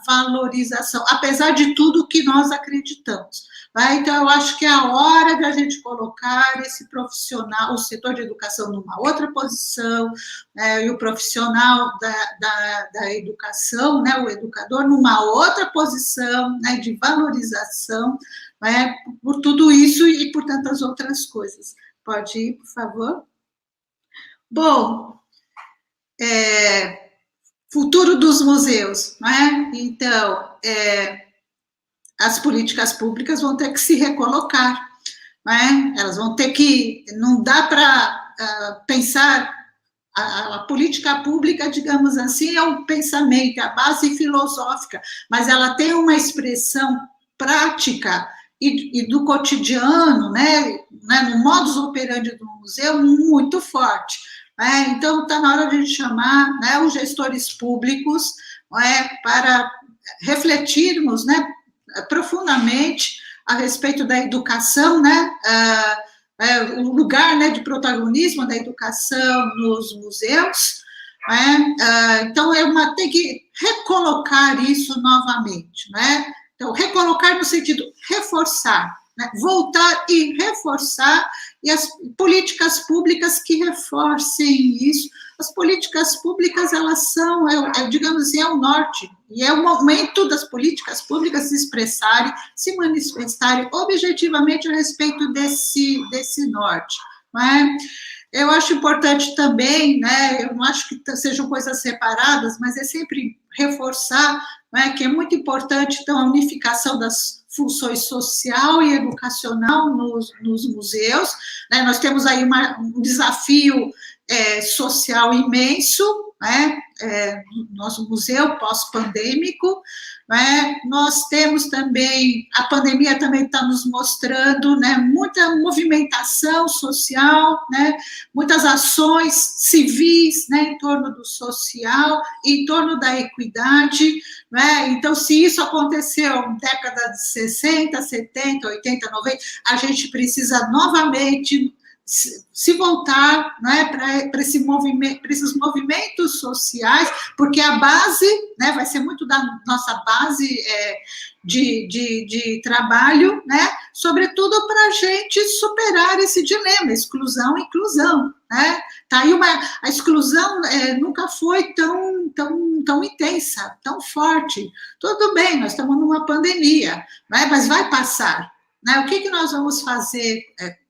valorização, apesar de tudo que nós acreditamos. Então, eu acho que é a hora de a gente colocar esse profissional, o setor de educação, numa outra posição, e o profissional da educação, o educador, numa outra posição, de valorização, por tudo isso e por tantas outras coisas. Pode ir, por favor? Bom, futuro dos museus, Então, as políticas públicas vão ter que se recolocar, Elas vão ter que, não dá para pensar, a política pública, digamos assim, é um pensamento, é a base filosófica, mas ela tem uma expressão prática e do cotidiano, no modus operandi do museu, muito forte. Então, está na hora de a gente chamar os gestores públicos para refletirmos profundamente a respeito da educação, o lugar de protagonismo da educação nos museus. Então, tem que recolocar isso novamente. Então, recolocar no sentido reforçar, voltar e reforçar, e as políticas públicas que reforcem isso. As políticas públicas, elas são, digamos assim, é o norte, e é o momento das políticas públicas se expressarem, se manifestarem objetivamente a respeito desse norte, Eu acho importante também, eu não acho que sejam coisas separadas, mas é sempre reforçar né, que é muito importante, então, a unificação das funções social e educacional nos museus, né? Nós temos aí um desafio social imenso, né? Nosso museu pós-pandêmico, né? Nós temos também, a pandemia também está nos mostrando, né, muita movimentação social, né, muitas ações civis, né, em torno do social, em torno da equidade, né? Então, se isso aconteceu na década de 60, 70, 80, 90, a gente precisa novamente se voltar, né, para esses movimentos sociais, porque a base, né, vai ser muito da nossa base de trabalho, né, sobretudo para a gente superar esse dilema, exclusão e inclusão, né? Tá aí a exclusão nunca foi tão intensa, tão forte. Tudo bem, nós estamos numa pandemia, né, mas vai passar, né? O que nós vamos fazer?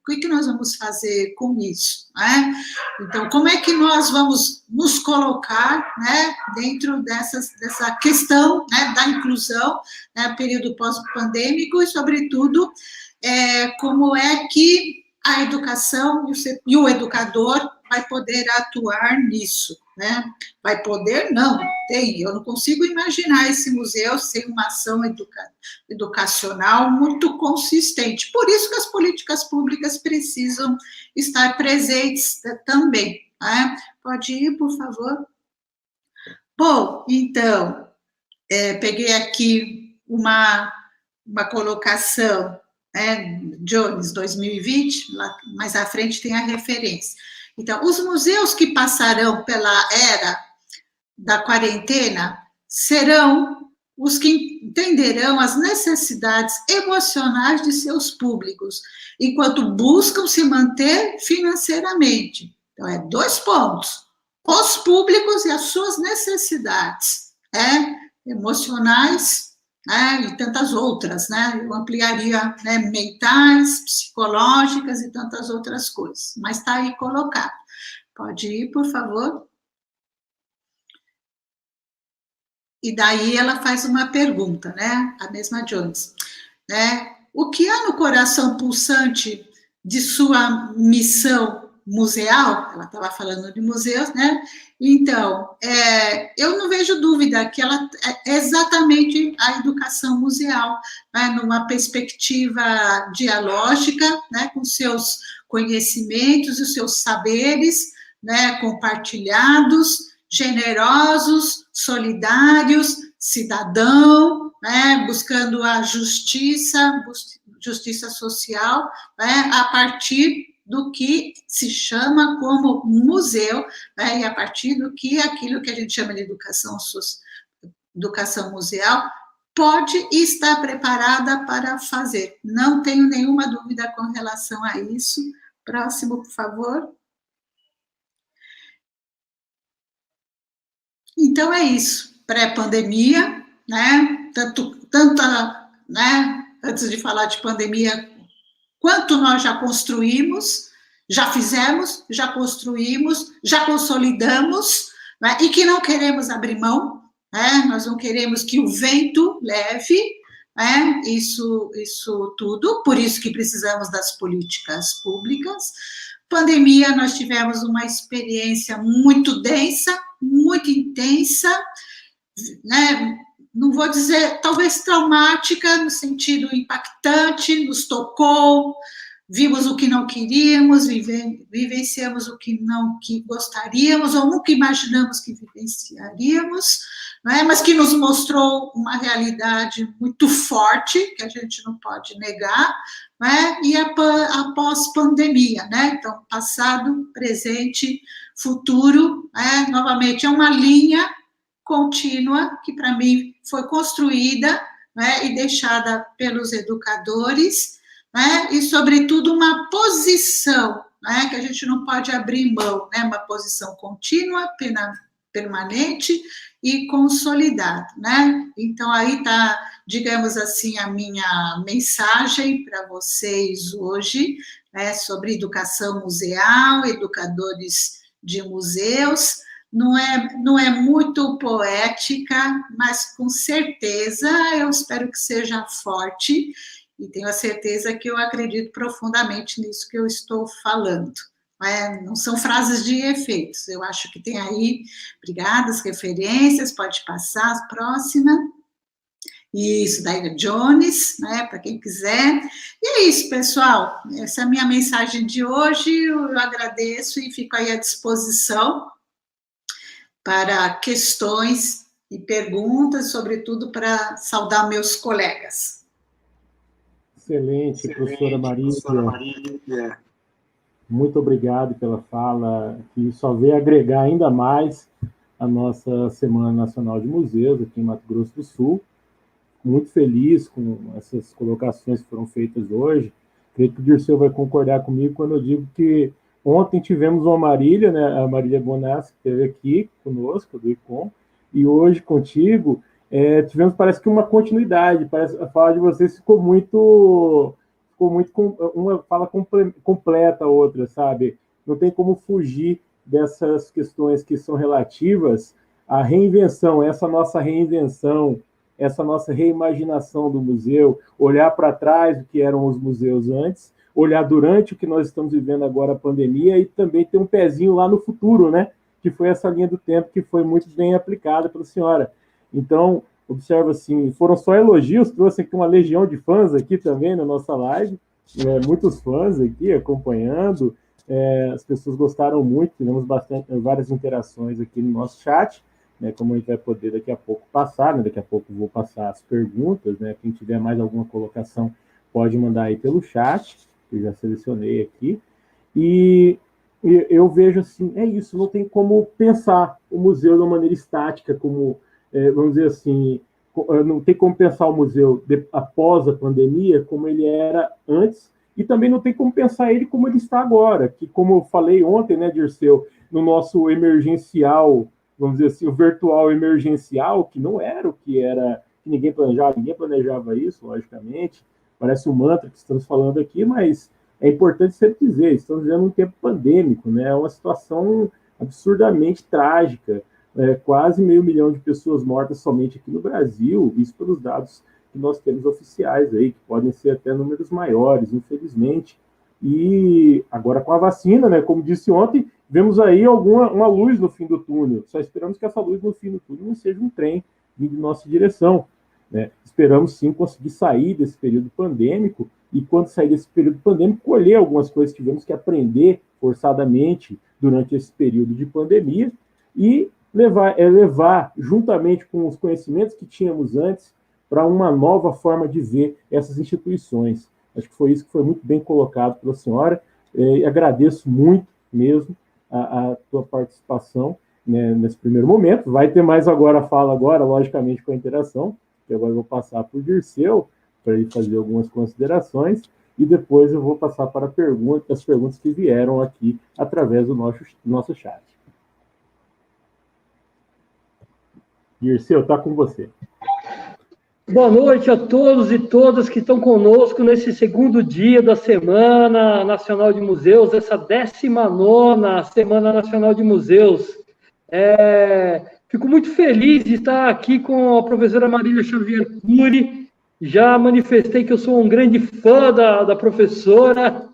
O que nós vamos fazer com isso? Né? Então, como é que nós vamos nos colocar, né, dentro dessa questão, né, da inclusão, né, período pós-pandêmico e, sobretudo, como é que a educação e o educador vai poder atuar nisso, né? Vai poder? Não, eu não consigo imaginar esse museu sem uma ação educacional muito consistente. Por isso que as políticas públicas precisam estar presentes também, né? Pode ir, por favor? Bom, então, peguei aqui uma colocação, né, Jones, 2020, lá mais à frente tem a referência. Então, os museus que passarão pela era da quarentena serão os que entenderão as necessidades emocionais de seus públicos, enquanto buscam se manter financeiramente. Então, 2 pontos. Os públicos e as suas necessidades emocionais, e tantas outras, né? Eu ampliaria, né, mentais, psicológicas e tantas outras coisas, mas está aí colocado. Pode ir, por favor. E daí ela faz uma pergunta, né? A mesma Jones, né? O que há no coração pulsante de sua missão museal? Ela estava falando de museus, né? Então, eu não vejo dúvida que ela é exatamente a educação museal, né, numa perspectiva dialógica, né, com seus conhecimentos e seus saberes, né, compartilhados, generosos, solidários, cidadão, né, buscando a justiça social, né, a partir do que se chama como museu, né, e a partir do que aquilo que a gente chama de educação museal pode estar preparada para fazer. Não tenho nenhuma dúvida com relação a isso. Próximo, por favor. Então, é isso. Pré-pandemia, né, né, antes de falar de pandemia, quanto nós já construímos, já fizemos, já construímos, já consolidamos, né, e que não queremos abrir mão, né, nós não queremos que o vento leve, né, isso tudo, por isso que precisamos das políticas públicas. Pandemia, nós tivemos uma experiência muito densa, muito intensa, né, não vou dizer, talvez traumática, no sentido impactante, nos tocou, vimos o que não queríamos, vivenciamos o que não gostaríamos, ou nunca imaginamos que vivenciaríamos, né, mas que nos mostrou uma realidade muito forte, que a gente não pode negar, né, e a pós-pandemia, né, então, passado, presente, futuro, né, novamente, é uma linha contínua, que para mim foi construída, né, e deixada pelos educadores, né, e sobretudo uma posição, né, que a gente não pode abrir mão, né, uma posição contínua, permanente e consolidada, né. Então aí está, digamos assim, a minha mensagem para vocês hoje, né, sobre educação museal, educadores de museus, não é muito poética, mas com certeza eu espero que seja forte, e tenho a certeza que eu acredito profundamente nisso que eu estou falando. Não são frases de efeitos, eu acho que tem aí, obrigada, as referências, pode passar a próxima. Isso, da Ida Jones, né, para quem quiser. E é isso, pessoal, essa é a minha mensagem de hoje, eu agradeço e fico aí à disposição para questões e perguntas, sobretudo para saudar meus colegas. Excelente, professora Marília. Muito obrigado pela fala, que só veio agregar ainda mais a nossa Semana Nacional de Museus aqui em Mato Grosso do Sul. Muito feliz com essas colocações que foram feitas hoje. Creio que o Dirceu vai concordar comigo quando eu digo que ontem tivemos uma Marília, né, a Marília Bonassi, que esteve aqui conosco, do ICOM, e hoje contigo tivemos, parece que uma continuidade, parece, a fala de vocês ficou muito uma fala completa a outra, sabe? Não tem como fugir dessas questões que são relativas à reinvenção, essa nossa reinvenção, essa nossa reimaginação do museu, olhar para trás do que eram os museus antes, olhar durante o que nós estamos vivendo agora, a pandemia, e também ter um pezinho lá no futuro, né? Que foi essa linha do tempo que foi muito bem aplicada pela senhora. Então, observa assim, foram só elogios, trouxe aqui uma legião de fãs aqui também na nossa live, muitos fãs aqui acompanhando, as pessoas gostaram muito, tivemos várias interações aqui no nosso chat, né, como a gente vai poder daqui a pouco passar, né, daqui a pouco vou passar as perguntas, né, quem tiver mais alguma colocação pode mandar aí pelo chat, que eu já selecionei aqui, e eu vejo assim, é isso, não tem como pensar o museu de uma maneira estática, como, vamos dizer assim, não tem como pensar o museu após a pandemia como ele era antes, e também não tem como pensar ele como ele está agora, que como eu falei ontem, né, Dirceu, no nosso emergencial, vamos dizer assim, o virtual emergencial, que não era o que era, que ninguém planejava isso, logicamente, parece um mantra que estamos falando aqui, mas é importante sempre dizer, estamos vivendo um tempo pandêmico, né, é uma situação absurdamente trágica, quase 500 mil de pessoas mortas somente aqui no Brasil, isso pelos dados que nós temos oficiais aí, que podem ser até números maiores, infelizmente, e agora com a vacina, né, como disse ontem, vemos aí uma luz no fim do túnel, só esperamos que essa luz no fim do túnel não seja um trem vindo em nossa direção, né? Esperamos sim conseguir sair desse período pandêmico, e quando sair desse período pandêmico, colher algumas coisas que tivemos que aprender forçadamente durante esse período de pandemia, e levar juntamente com os conhecimentos que tínhamos antes, para uma nova forma de ver essas instituições. Acho que foi isso que foi muito bem colocado pela senhora, agradeço muito mesmo a tua participação, né, nesse primeiro momento. Vai ter mais agora a fala, logicamente, com a interação, que agora eu vou passar para o Dirceu, para ele fazer algumas considerações, e depois eu vou passar para as perguntas que vieram aqui através do nosso chat. Dirceu, está com você. Boa noite a todos e todas que estão conosco nesse segundo dia da Semana Nacional de Museus, essa 19ª Semana Nacional de Museus. Fico muito feliz de estar aqui com a professora Marília Xavier Cury. Já manifestei que eu sou um grande fã da professora,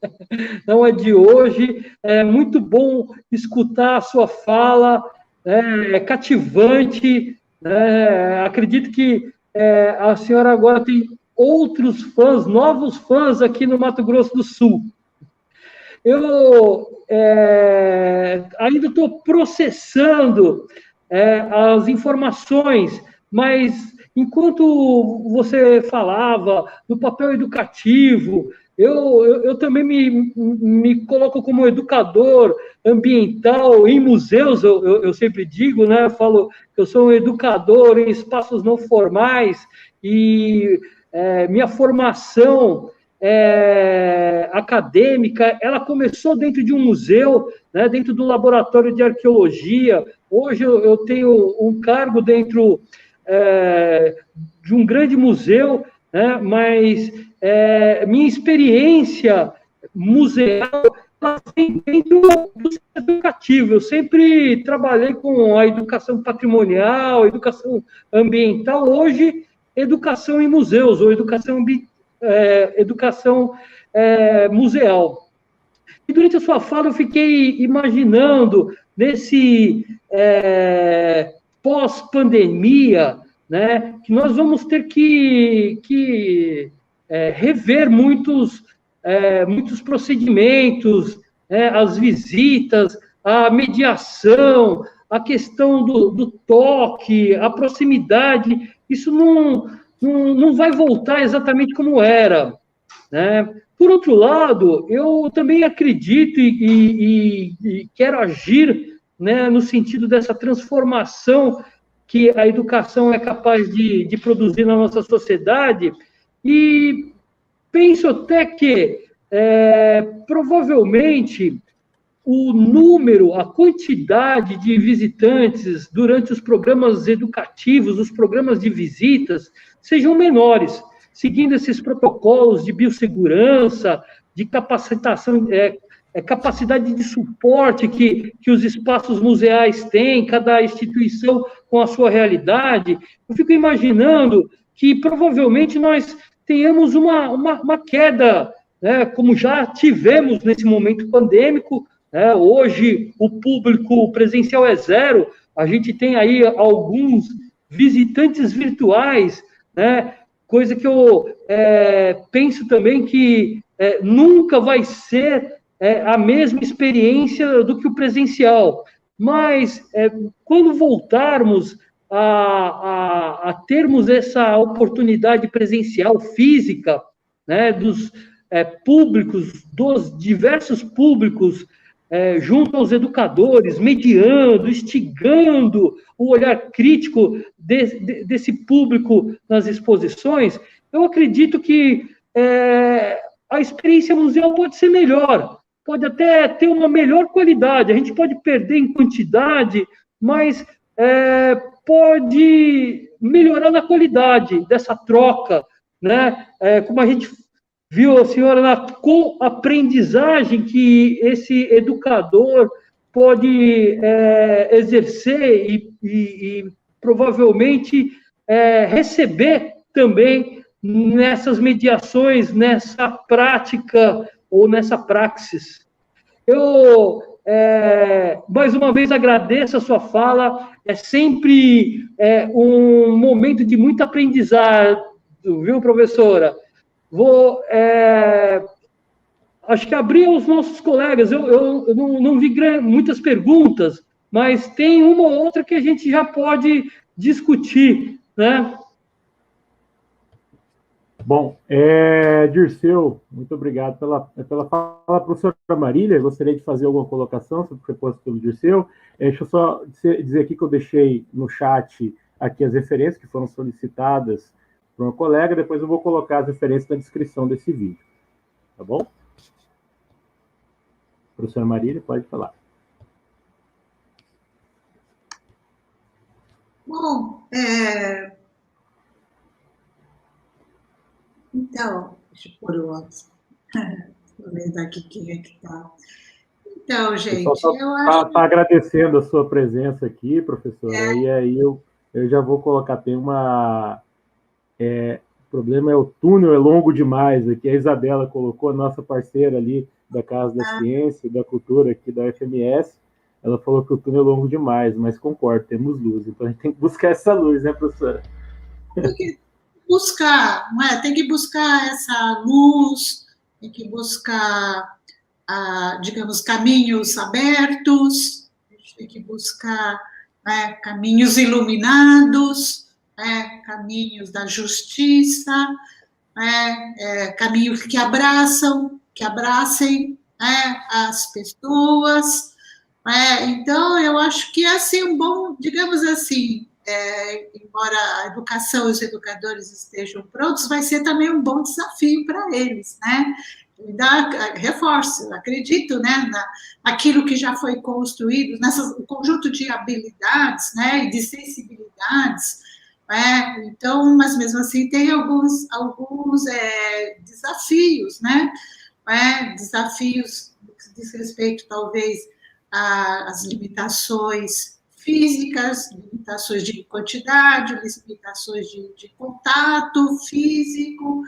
não é de hoje. É muito bom escutar a sua fala, é cativante. Acredito que a senhora agora tem outros fãs, novos fãs aqui no Mato Grosso do Sul. Eu ainda estou processando as informações, mas enquanto você falava do papel educativo, eu também me coloco como educador ambiental em museus, eu sempre digo, né? Falo que eu sou um educador em espaços não formais, e minha formação acadêmica, ela começou dentro de um museu, né, dentro do laboratório de arqueologia. Hoje eu tenho um cargo dentro de um grande museu, né, mas minha experiência museal ela vem do sistema educativo. Eu sempre trabalhei com a educação patrimonial, educação ambiental, hoje educação em museus, ou educação museal. E durante a sua fala eu fiquei imaginando, nesse pós-pandemia, né, que nós vamos ter que rever muitos procedimentos, né, as visitas, a mediação, a questão do toque, a proximidade. Isso não vai voltar exatamente como era, né? Por outro lado, eu também acredito e quero agir, né, no sentido dessa transformação que a educação é capaz de produzir na nossa sociedade, e penso até que, provavelmente, o número, a quantidade de visitantes durante os programas educativos, os programas de visitas, sejam menores, seguindo esses protocolos de biossegurança, de capacitação, capacidade de suporte que os espaços museais têm, cada instituição com a sua realidade. Eu fico imaginando que provavelmente nós tenhamos uma queda, né, como já tivemos nesse momento pandêmico, né? Hoje o público presencial é zero, a gente tem aí alguns visitantes virtuais, né? Coisa que eu penso também que nunca vai ser a mesma experiência do que o presencial, mas quando voltarmos a termos essa oportunidade presencial, física, né, dos públicos, dos diversos públicos, junto aos educadores, mediando, instigando o olhar crítico desse público nas exposições, eu acredito que a experiência museal pode ser melhor, pode até ter uma melhor qualidade, a gente pode perder em quantidade, mas pode melhorar na qualidade dessa troca, né? Como a gente viu, a senhora, na aprendizagem que esse educador pode exercer e provavelmente receber também nessas mediações, nessa prática ou nessa praxis. Eu, mais uma vez, agradeço a sua fala, é sempre um momento de muito aprendizado, viu, professora? Vou, acho que abrir aos nossos colegas, eu não vi muitas perguntas, mas tem uma ou outra que a gente já pode discutir, né? Bom, Dirceu, muito obrigado pela fala. Professora Marília, gostaria de fazer alguma colocação sobre o que foi posto pelo Dirceu. Deixa eu só dizer aqui que eu deixei no chat aqui as referências que foram solicitadas por uma colega, depois eu vou colocar as referências na descrição desse vídeo. Tá bom? Professora Marília, pode falar. Bom, então, deixa eu pôr o óculos. Vou ver daqui quem é que está. Então, gente, eu acho... Está agradecendo a sua presença aqui, professora, e aí eu já vou colocar, tem uma... o problema o túnel é longo demais, aqui a Isabela colocou, a nossa parceira ali da Casa da Ciência e da Cultura aqui da FMS, ela falou que o túnel é longo demais, mas concordo, temos luz, então a gente tem que buscar essa luz, né, professora? Tem que buscar, não é? Tem que buscar essa luz, tem que buscar, digamos, caminhos abertos, a gente tem que buscar, né, caminhos iluminados, caminhos da justiça, caminhos que abracem as pessoas. Então, eu acho que é assim, um bom, digamos assim, embora a educação e os educadores estejam prontos, vai ser também um bom desafio para eles, né? Reforço, acredito, né, naquilo que já foi construído, nesse conjunto de habilidades, né, e de sensibilidades. Então, mas mesmo assim tem alguns desafios, né? Desafios diz respeito, talvez, às limitações físicas, limitações de quantidade, limitações de contato físico,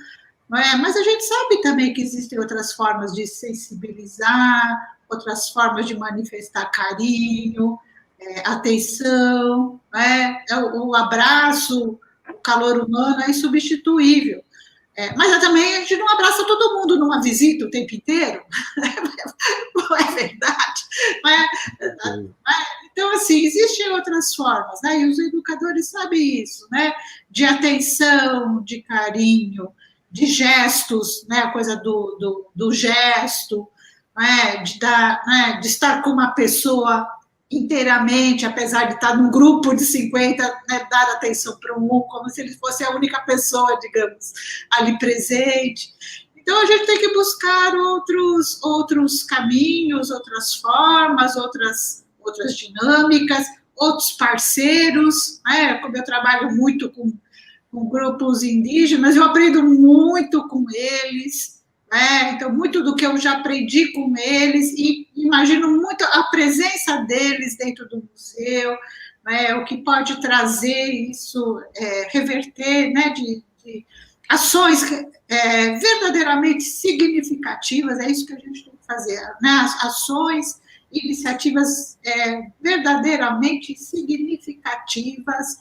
não é? Mas a gente sabe também que existem outras formas de sensibilizar, outras formas de manifestar carinho, atenção, né? O abraço, o calor humano é insubstituível. Mas também a gente não abraça todo mundo numa visita o tempo inteiro, não é verdade? Então, assim, existem outras formas, né? E os educadores sabem isso, né? De atenção, de carinho, de gestos, né? A coisa do gesto, né? De estar com uma pessoa inteiramente, apesar de estar num grupo de 50, né, dar atenção para um, como se ele fosse a única pessoa, digamos, ali presente. Então, a gente tem que buscar outros caminhos, outras formas, outras dinâmicas, outros parceiros, né? Como eu trabalho muito com grupos indígenas, eu aprendo muito com eles, então, muito do que eu já aprendi com eles, e imagino muito a presença deles dentro do museu, o que pode trazer isso, reverter, né, de ações verdadeiramente significativas, é isso que a gente tem que fazer, né, ações, iniciativas verdadeiramente significativas,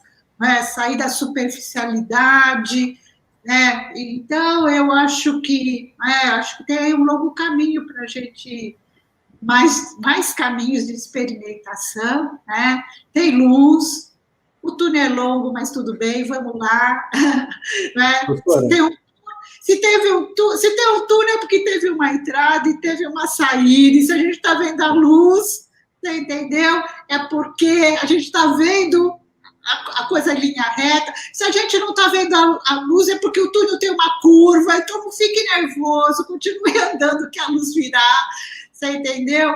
sair da superficialidade, então, eu acho que tem um longo caminho para a gente, mais caminhos de experimentação, né? Tem luz, o túnel é longo, mas tudo bem, vamos lá. Né? Se tem um túnel, porque teve uma entrada e teve uma saída, e se a gente está vendo a luz, você entendeu? É porque a gente está vendo a coisa em linha reta. Se a gente não está vendo a luz, é porque o túnel tem uma curva, então não fique nervoso, continue andando que a luz virá, você entendeu?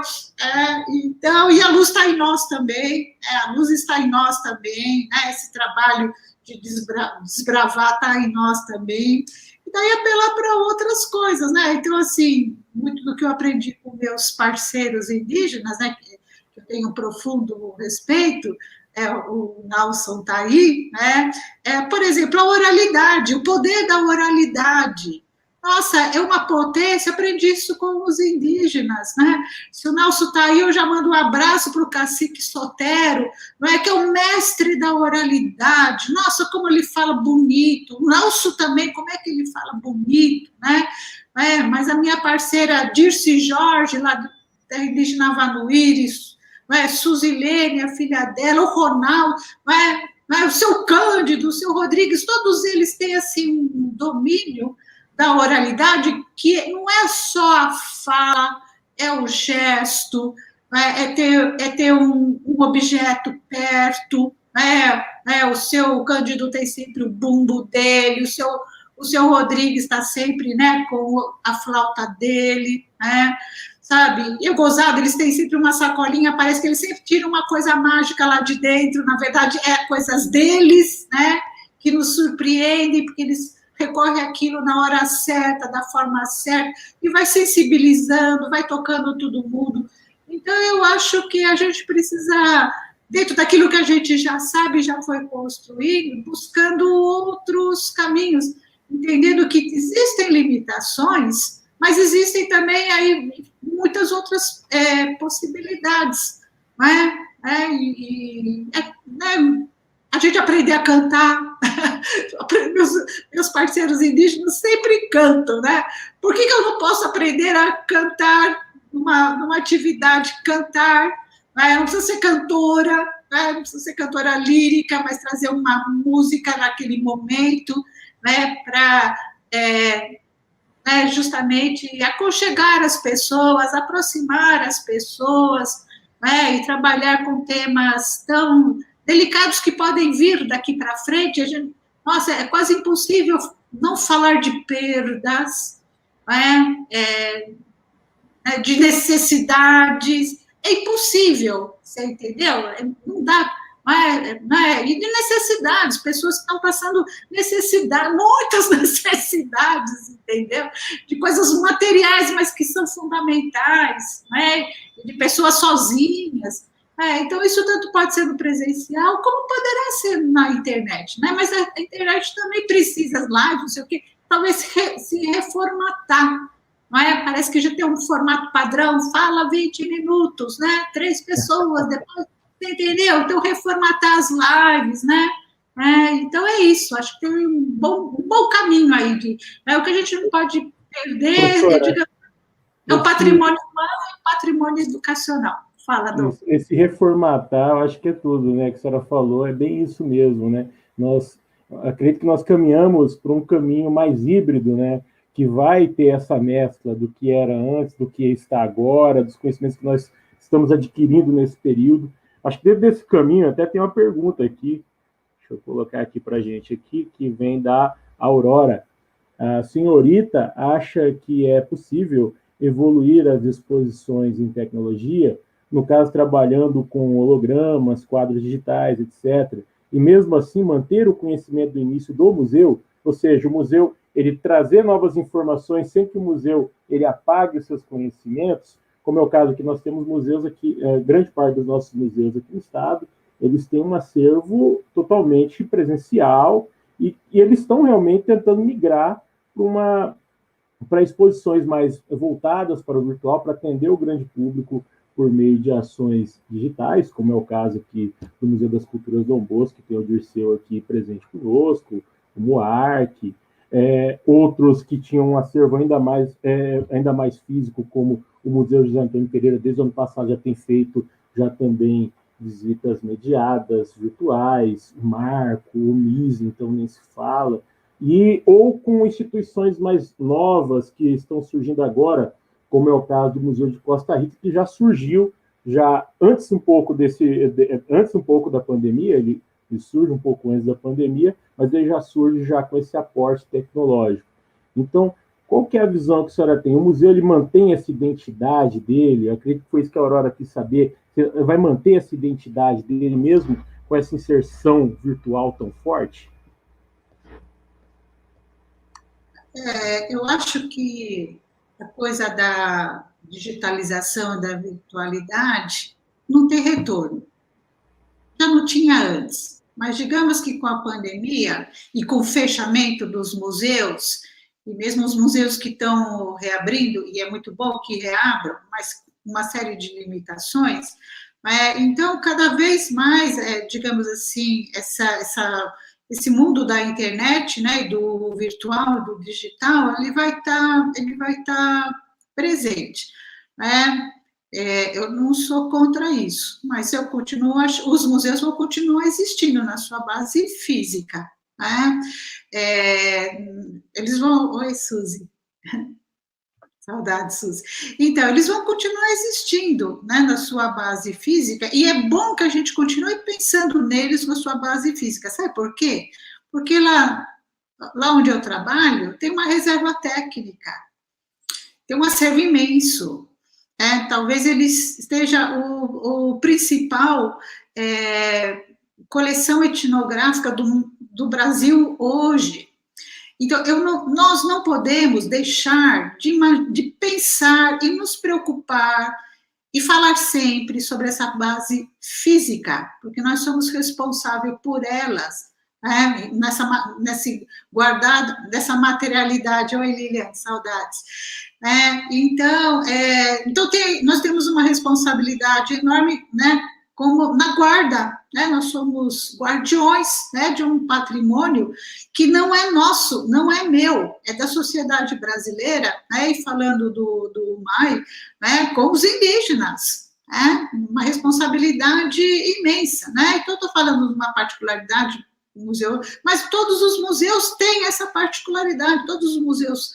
Então, e a luz está em nós também, a luz está em nós também, né? Esse trabalho de desbravar está em nós também, e daí apelar para outras coisas, né? Então, assim, muito do que eu aprendi com meus parceiros indígenas, né, que eu tenho um profundo respeito, o Nelson está aí, né? Por exemplo, a oralidade, o poder da oralidade. Nossa, é uma potência, aprendi isso com os indígenas, né? Se o Nelson está aí, eu já mando um abraço para o cacique Sotero, não é? Que é o mestre da oralidade. Nossa, como ele fala bonito. O Nelson também, como é que ele fala bonito, né? Mas a minha parceira Dirce Jorge, lá da indígena Vanuíris, Suzilene, a filha dela, o Ronaldo, o seu Cândido, o seu Rodrigues, todos eles têm assim, um domínio da oralidade que não é só a fala, é o gesto, é ter um objeto perto, o seu Cândido tem sempre o bumbo dele, o seu Rodrigues está sempre, né, com a flauta dele, sabe? E o gozado, eles têm sempre uma sacolinha, parece que eles sempre tiram uma coisa mágica lá de dentro, na verdade, coisas deles, né? Que nos surpreendem, porque eles recorrem àquilo na hora certa, da forma certa, e vai sensibilizando, vai tocando todo mundo. Então, eu acho que a gente precisa, dentro daquilo que a gente já sabe, já foi construindo, buscando outros caminhos, entendendo que existem limitações, mas existem também aí muitas outras possibilidades, a gente aprender a cantar, meus parceiros indígenas sempre cantam, né? Por que eu não posso aprender a cantar numa atividade, cantar, não precisa ser cantora, não precisa ser cantora lírica, mas trazer uma música naquele momento, para justamente aconchegar as pessoas, aproximar as pessoas, e trabalhar com temas tão delicados que podem vir daqui para frente. Nossa, é quase impossível não falar de perdas, de necessidades, é impossível, você entendeu? Não dá, e de necessidades, pessoas que estão passando necessidade, muitas necessidades, entendeu? De coisas materiais, mas que são fundamentais, de pessoas sozinhas. Então, isso tanto pode ser no presencial, como poderá ser na internet, Mas a internet também precisa, live, não sei o quê, talvez se reformatar, Parece que já tem um formato padrão, fala 20 minutos, 3 pessoas, depois, entendeu? Então, reformatar as lives, Então, é isso, acho que tem um bom caminho aí, o que a gente não pode perder, é o patrimônio humano e o patrimônio educacional. Fala, Dom. Esse reformatar, eu acho que é tudo, que a senhora falou, é bem isso mesmo, Acredito que nós caminhamos para um caminho mais híbrido, que vai ter essa mescla do que era antes, do que está agora, dos conhecimentos que nós estamos adquirindo nesse período. Acho que dentro desse caminho, até tem uma pergunta aqui, deixa eu colocar aqui para a gente, aqui, que vem da Aurora. A senhorita acha que é possível evoluir as exposições em tecnologia, no caso, trabalhando com hologramas, quadros digitais, etc., e mesmo assim manter o conhecimento do início do museu, ou seja, o museu ele trazer novas informações sem que o museu ele apague os seus conhecimentos, como é o caso que nós temos museus aqui, grande parte dos nossos museus aqui no estado, eles têm um acervo totalmente presencial e eles estão realmente tentando migrar para exposições mais voltadas para o virtual, para atender o grande público por meio de ações digitais, como é o caso aqui do Museu das Culturas Dom Bosco, que tem o Dirceu aqui presente conosco, o MUARC, outros que tinham um acervo ainda mais físico, como o Museu José Antônio Pereira, desde o ano passado já tem feito já também visitas mediadas, virtuais, o Marco, o MIS, então nem se fala, ou com instituições mais novas que estão surgindo agora, como é o caso do Museu de Costa Rica, que já surgiu antes um pouco da pandemia, ele surge um pouco antes da pandemia, mas ele já surge já com esse aporte tecnológico. Então, qual que é a visão que a senhora tem? O museu ele mantém essa identidade dele? Eu acredito que foi isso que a Aurora quis saber. Vai manter essa identidade dele mesmo com essa inserção virtual tão forte? Eu acho que a coisa da digitalização, da virtualidade, não tem retorno. Já não tinha antes, mas digamos que com a pandemia e com o fechamento dos museus, e mesmo os museus que estão reabrindo, e é muito bom que reabram, mas uma série de limitações, então, cada vez mais, digamos assim, esse mundo da internet, do virtual, do digital, ele vai estar presente, eu não sou contra isso, mas os museus vão continuar existindo na sua base física, eles vão... Oi, Suzy. Saudade, Suzy. Então, eles vão continuar existindo, na sua base física, e é bom que a gente continue pensando neles na sua base física. Sabe por quê? Porque lá onde eu trabalho, tem uma reserva técnica, tem um acervo imenso. Talvez ele esteja o principal coleção etnográfica do Brasil hoje. Então, nós não podemos deixar de pensar e nos preocupar e falar sempre sobre essa base física, porque nós somos responsáveis por elas, nesse guardado dessa materialidade. Oi, Lilian, saudades. Então, nós temos uma responsabilidade enorme, como na guarda, nós somos guardiões, de um patrimônio que não é nosso, não é meu, é da sociedade brasileira, e falando do MAI, com os indígenas, uma responsabilidade imensa, então eu estou falando de uma particularidade do museu, mas todos os museus têm essa particularidade, todos os museus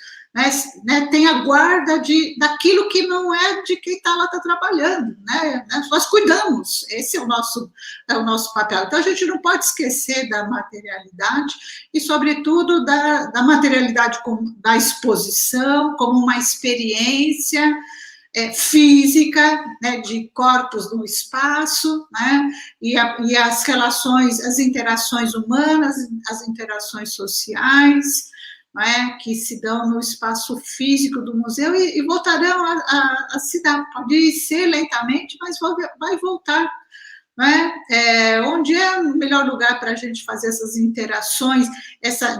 tem a guarda daquilo que não é de quem está lá trabalhando, nós cuidamos, esse é o nosso papel. Então, a gente não pode esquecer da materialidade e, sobretudo, da materialidade da exposição, como uma experiência, física, né, de corpos no espaço, né, e as relações, as interações humanas, as interações sociais, né, que se dão no espaço físico do museu e voltarão a se dar. Pode ser lentamente, mas vai voltar. Né? Onde é o melhor lugar para a gente fazer essas interações,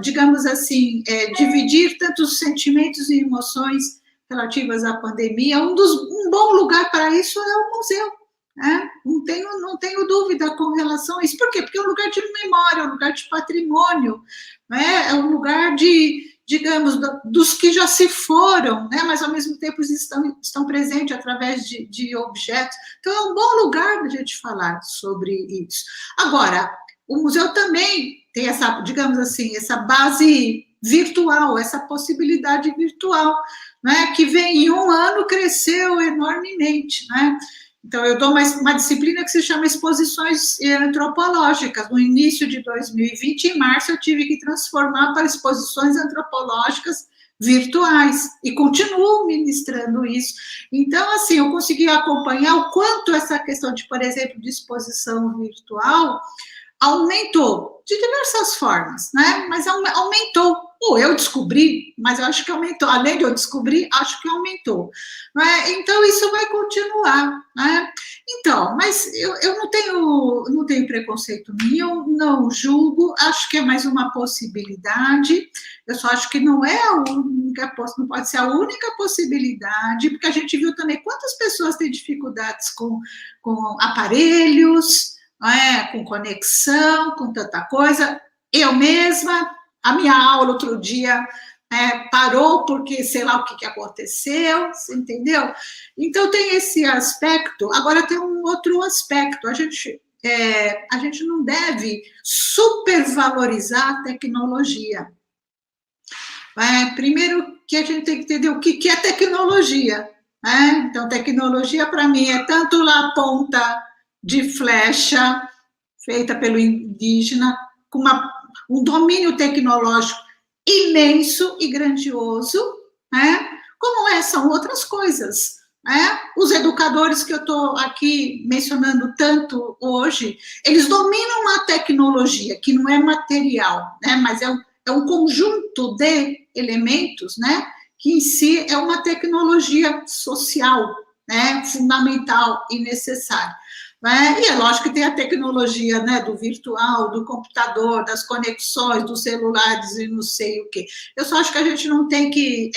digamos assim, dividir tantos sentimentos e emoções relativas à pandemia? Um bom lugar para isso é o museu. Né? Não tenho dúvida com relação a isso. Por quê? Porque é um lugar de memória, é um lugar de patrimônio, né? É um lugar digamos, dos que já se foram, né? Mas ao mesmo tempo estão presentes através de objetos. Então, é um bom lugar para a gente falar sobre isso. Agora, o museu também tem essa, digamos assim, essa base virtual, essa possibilidade virtual, né? Que em um ano cresceu enormemente, né? Então, eu dou uma disciplina que se chama Exposições Antropológicas. No início de 2020, em março, eu tive que transformar para exposições antropológicas virtuais, e continuo ministrando isso. Então, assim, eu consegui acompanhar o quanto essa questão de, por exemplo, de exposição virtual aumentou, de diversas formas, né? Mas aumentou. Eu descobri, mas eu acho que aumentou. Além de eu descobrir, acho que aumentou. Né? Então, isso vai continuar. Né? Então, mas eu não tenho preconceito nenhum, não julgo, acho que é mais uma possibilidade. Eu só acho que não é a única, não pode ser a única possibilidade, porque a gente viu também quantas pessoas têm dificuldades com aparelhos, com conexão, com tanta coisa. Eu mesma, a minha aula outro dia parou porque sei lá o que aconteceu, você entendeu? Então tem esse aspecto. Agora tem um outro aspecto. A gente não deve supervalorizar a tecnologia. Primeiro que a gente tem que entender o que é tecnologia. Então, tecnologia para mim é tanto lá a ponta de flecha feita pelo indígena, com um domínio tecnológico imenso e grandioso, né? Como são outras coisas. Né? Os educadores que eu estou aqui mencionando tanto hoje, eles dominam uma tecnologia que não é material, né? Mas é um conjunto de elementos, né? Que em si é uma tecnologia social, né? Fundamental e necessária. E é lógico que tem a tecnologia, né, do virtual, do computador, das conexões, dos celulares e não sei o quê. Eu só acho que a gente não tem que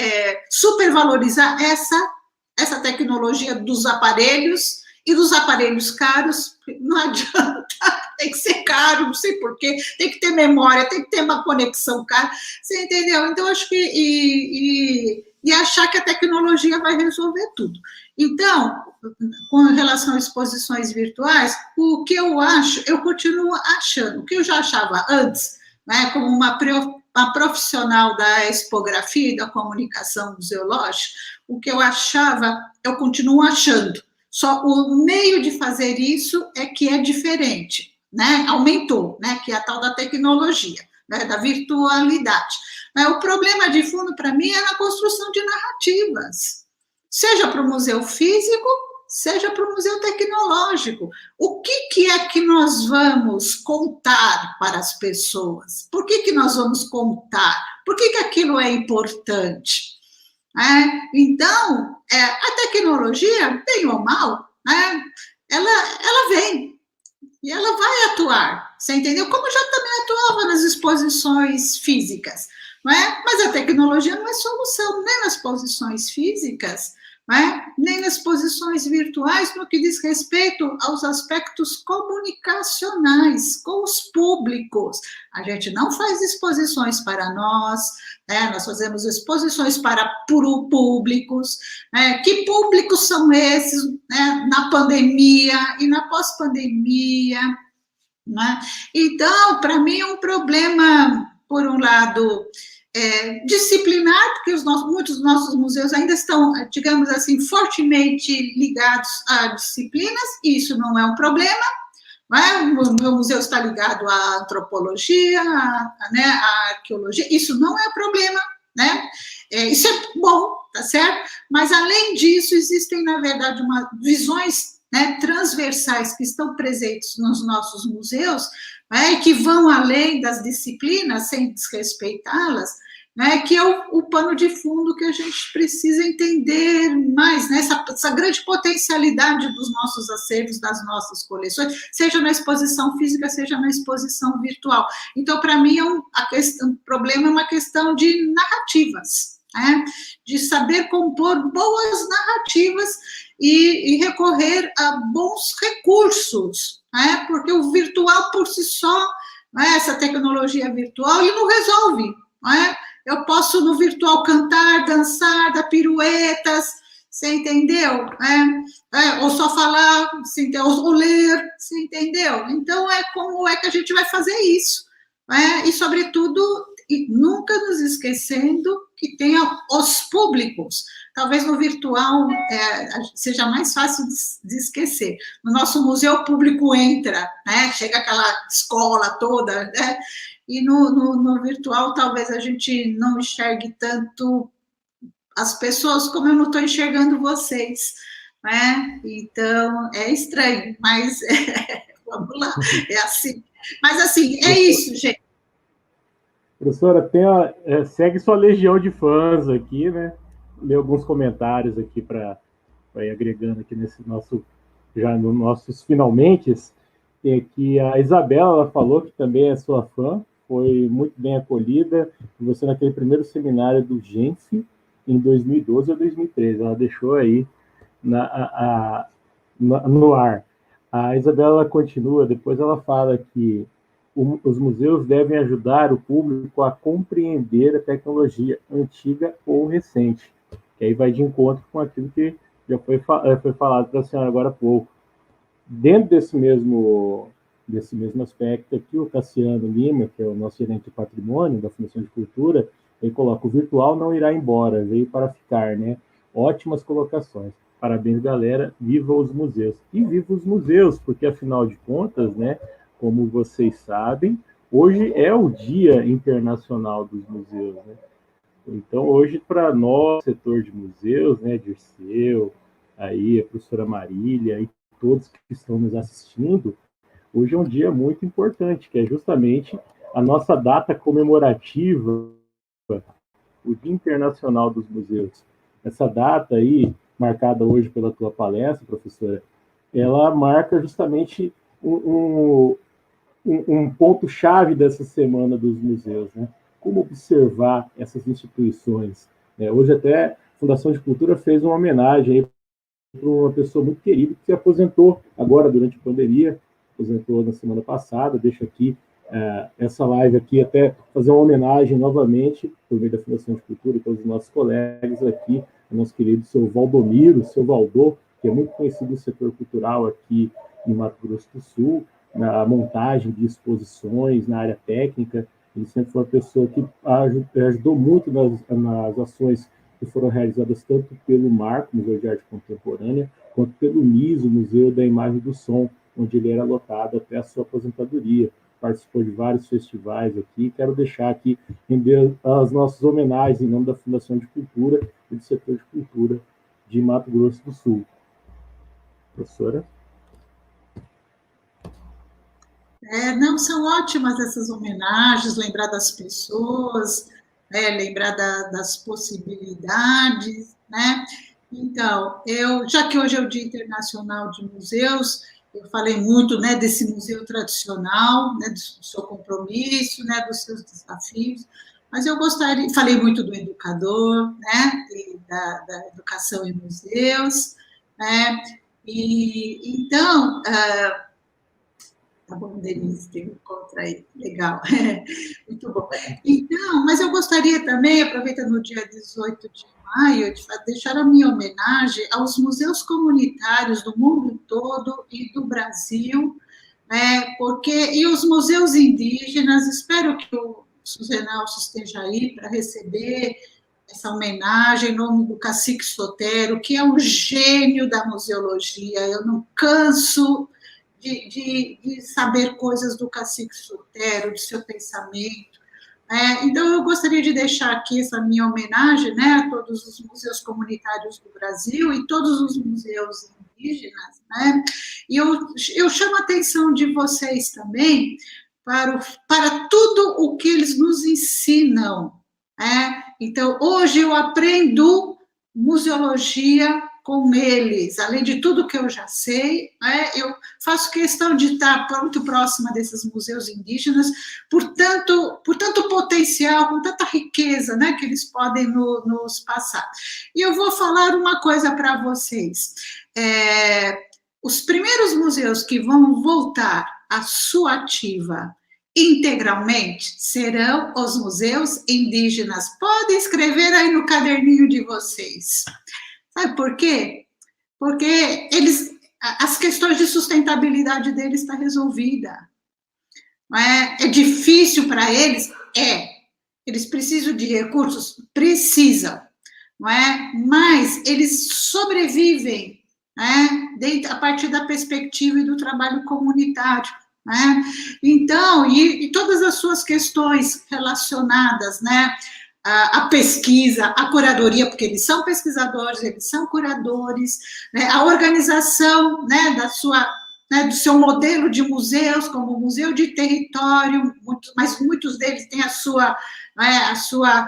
supervalorizar essa tecnologia dos aparelhos e dos aparelhos caros. Não adianta, tem que ser caro, não sei porquê, tem que ter memória, tem que ter uma conexão cara, você entendeu? Então, acho que e achar que a tecnologia vai resolver tudo. Então, com relação a exposições virtuais, o que eu acho, eu continuo achando, o que eu já achava antes, né, como uma profissional da expografia e da comunicação museológica, o que eu achava, eu continuo achando. Só o meio de fazer isso é que é diferente, né? Aumentou, né? Que é a tal da tecnologia, né? Da virtualidade. O problema de fundo, para mim, é na construção de narrativas, seja para o museu físico, seja para o museu tecnológico. O que é que nós vamos contar para as pessoas? Por que nós vamos contar? Por que aquilo é importante? Então, a tecnologia, bem ou mal, né, ela vem e ela vai atuar, você entendeu? Como já também atuava nas exposições físicas, não é? Mas a tecnologia não é solução, nem nas exposições físicas, nem nas exposições virtuais, no que diz respeito aos aspectos comunicacionais com os públicos. A gente não faz exposições para nós, nós fazemos exposições para públicos. Que públicos são esses, na pandemia e na pós-pandemia? Então, para mim é um problema, por um lado, disciplinar, porque muitos dos nossos museus ainda estão, digamos assim, fortemente ligados a disciplinas, e isso não é um problema. O meu museu está ligado à antropologia, à arqueologia, isso não é problema, né? Isso é bom tá certo? Mas, além disso, existem, na verdade, visões, né, transversais que estão presentes nos nossos museus, né, que vão além das disciplinas, sem desrespeitá-las, né, que é o pano de fundo que a gente precisa entender mais, né, essa grande potencialidade dos nossos acervos, das nossas coleções, seja na exposição física, seja na exposição virtual. Então, para mim, o problema é uma questão de narrativas, né, de saber compor boas narrativas e recorrer a bons recursos, né, porque o virtual por si só, né, essa tecnologia virtual, ele não resolve, né? Eu posso, no virtual, cantar, dançar, dar piruetas, você entendeu? Ou só falar, ou ler, você entendeu? Então, como é que a gente vai fazer isso? E, sobretudo, nunca nos esquecendo que tem os públicos. Talvez no virtual seja mais fácil de esquecer. No nosso museu, o público entra, né? Chega aquela escola toda, né? E no virtual, talvez a gente não enxergue tanto as pessoas como eu não estou enxergando vocês, né? Então, é estranho, mas vamos lá, é assim. Mas, assim, é isso, gente. Professora, segue sua legião de fãs aqui, né? Lê alguns comentários aqui para ir agregando aqui já nos nossos finalmente. Tem aqui a Isabela, ela falou que também é sua fã, foi muito bem acolhida, você naquele primeiro seminário do GENF, em 2012 ou 2013, ela deixou aí no ar. A Isabela continua, depois ela fala que os museus devem ajudar o público a compreender a tecnologia antiga ou recente, que aí vai de encontro com aquilo que já foi falado para a senhora agora há pouco. Dentro desse mesmo aspecto aqui, o Cassiano Lima, que é o nosso gerente de patrimônio da Fundação de Cultura, ele coloca: o virtual não irá embora, veio para ficar, né? Ótimas colocações. Parabéns, galera. Viva os museus. E viva os museus, porque, afinal de contas, né, como vocês sabem, hoje é o Dia Internacional dos Museus, né? Então, hoje, para nós, setor de museus, né, Dirceu, aí, a professora Marília e todos que estão nos assistindo, hoje é um dia muito importante, que é justamente a nossa data comemorativa, o Dia Internacional dos Museus. Essa data aí, marcada hoje pela tua palestra, professora, ela marca justamente um ponto-chave dessa Semana dos Museus, né? Como observar essas instituições. Hoje até a Fundação de Cultura fez uma homenagem para uma pessoa muito querida que se aposentou agora durante a pandemia, aposentou na semana passada. Deixo aqui essa live aqui até fazer uma homenagem novamente por meio da Fundação de Cultura e todos os nossos colegas aqui, o nosso querido seu Valdomiro, seu Valdô, que é muito conhecido no setor cultural aqui em Mato Grosso do Sul, na montagem de exposições, na área técnica. Ele sempre foi uma pessoa que ajudou muito nas ações que foram realizadas tanto pelo Marco, Museu de Arte Contemporânea, quanto pelo MIS, o Museu da Imagem e do Som, onde ele era lotado até a sua aposentadoria. Participou de vários festivais aqui. Quero deixar aqui, render as nossas homenagens em nome da Fundação de Cultura e do setor de cultura de Mato Grosso do Sul. Professora? Não, são ótimas essas homenagens, lembrar das pessoas, lembrar das possibilidades, né? Então, já que hoje é o Dia Internacional de Museus, eu falei muito, né, desse museu tradicional, né, do seu compromisso, né, dos seus desafios, mas eu falei muito do educador, né, e da educação em museus, né, e então... Tá bom, Denise, tem um encontro aí, legal, muito bom. Então, mas eu gostaria também, aproveitando o dia 18 de maio, de deixar a minha homenagem aos museus comunitários do mundo todo e do Brasil, né, e os museus indígenas. Espero que o Suzenalso esteja aí para receber essa homenagem em nome do Cacique Sotero, que é um gênio da museologia. Eu não canso de saber coisas do Cacique Sotero, de seu pensamento, Então, eu gostaria de deixar aqui essa minha homenagem, né, a todos os museus comunitários do Brasil e todos os museus indígenas, né, e eu chamo a atenção de vocês também para tudo o que eles nos ensinam, né. Então, hoje eu aprendo museologia com eles, além de tudo que eu já sei, né, eu faço questão de estar muito próxima desses museus indígenas, por tanto potencial, com tanta riqueza, né, que eles podem nos passar. E eu vou falar uma coisa para vocês. Os primeiros museus que vão voltar à sua ativa integralmente serão os museus indígenas. Podem escrever aí no caderninho de vocês. Sabe por quê? Porque as questões de sustentabilidade deles estão resolvidas. É difícil para eles? Eles precisam de recursos? Precisam. Não é? Mas eles sobrevivem, né, a partir da perspectiva e do trabalho comunitário. Né? Então, e todas as suas questões relacionadas, né, a pesquisa, a curadoria, porque eles são pesquisadores, eles são curadores, né, a organização, né, do seu modelo de museus, como museu de território, mas muitos deles têm a sua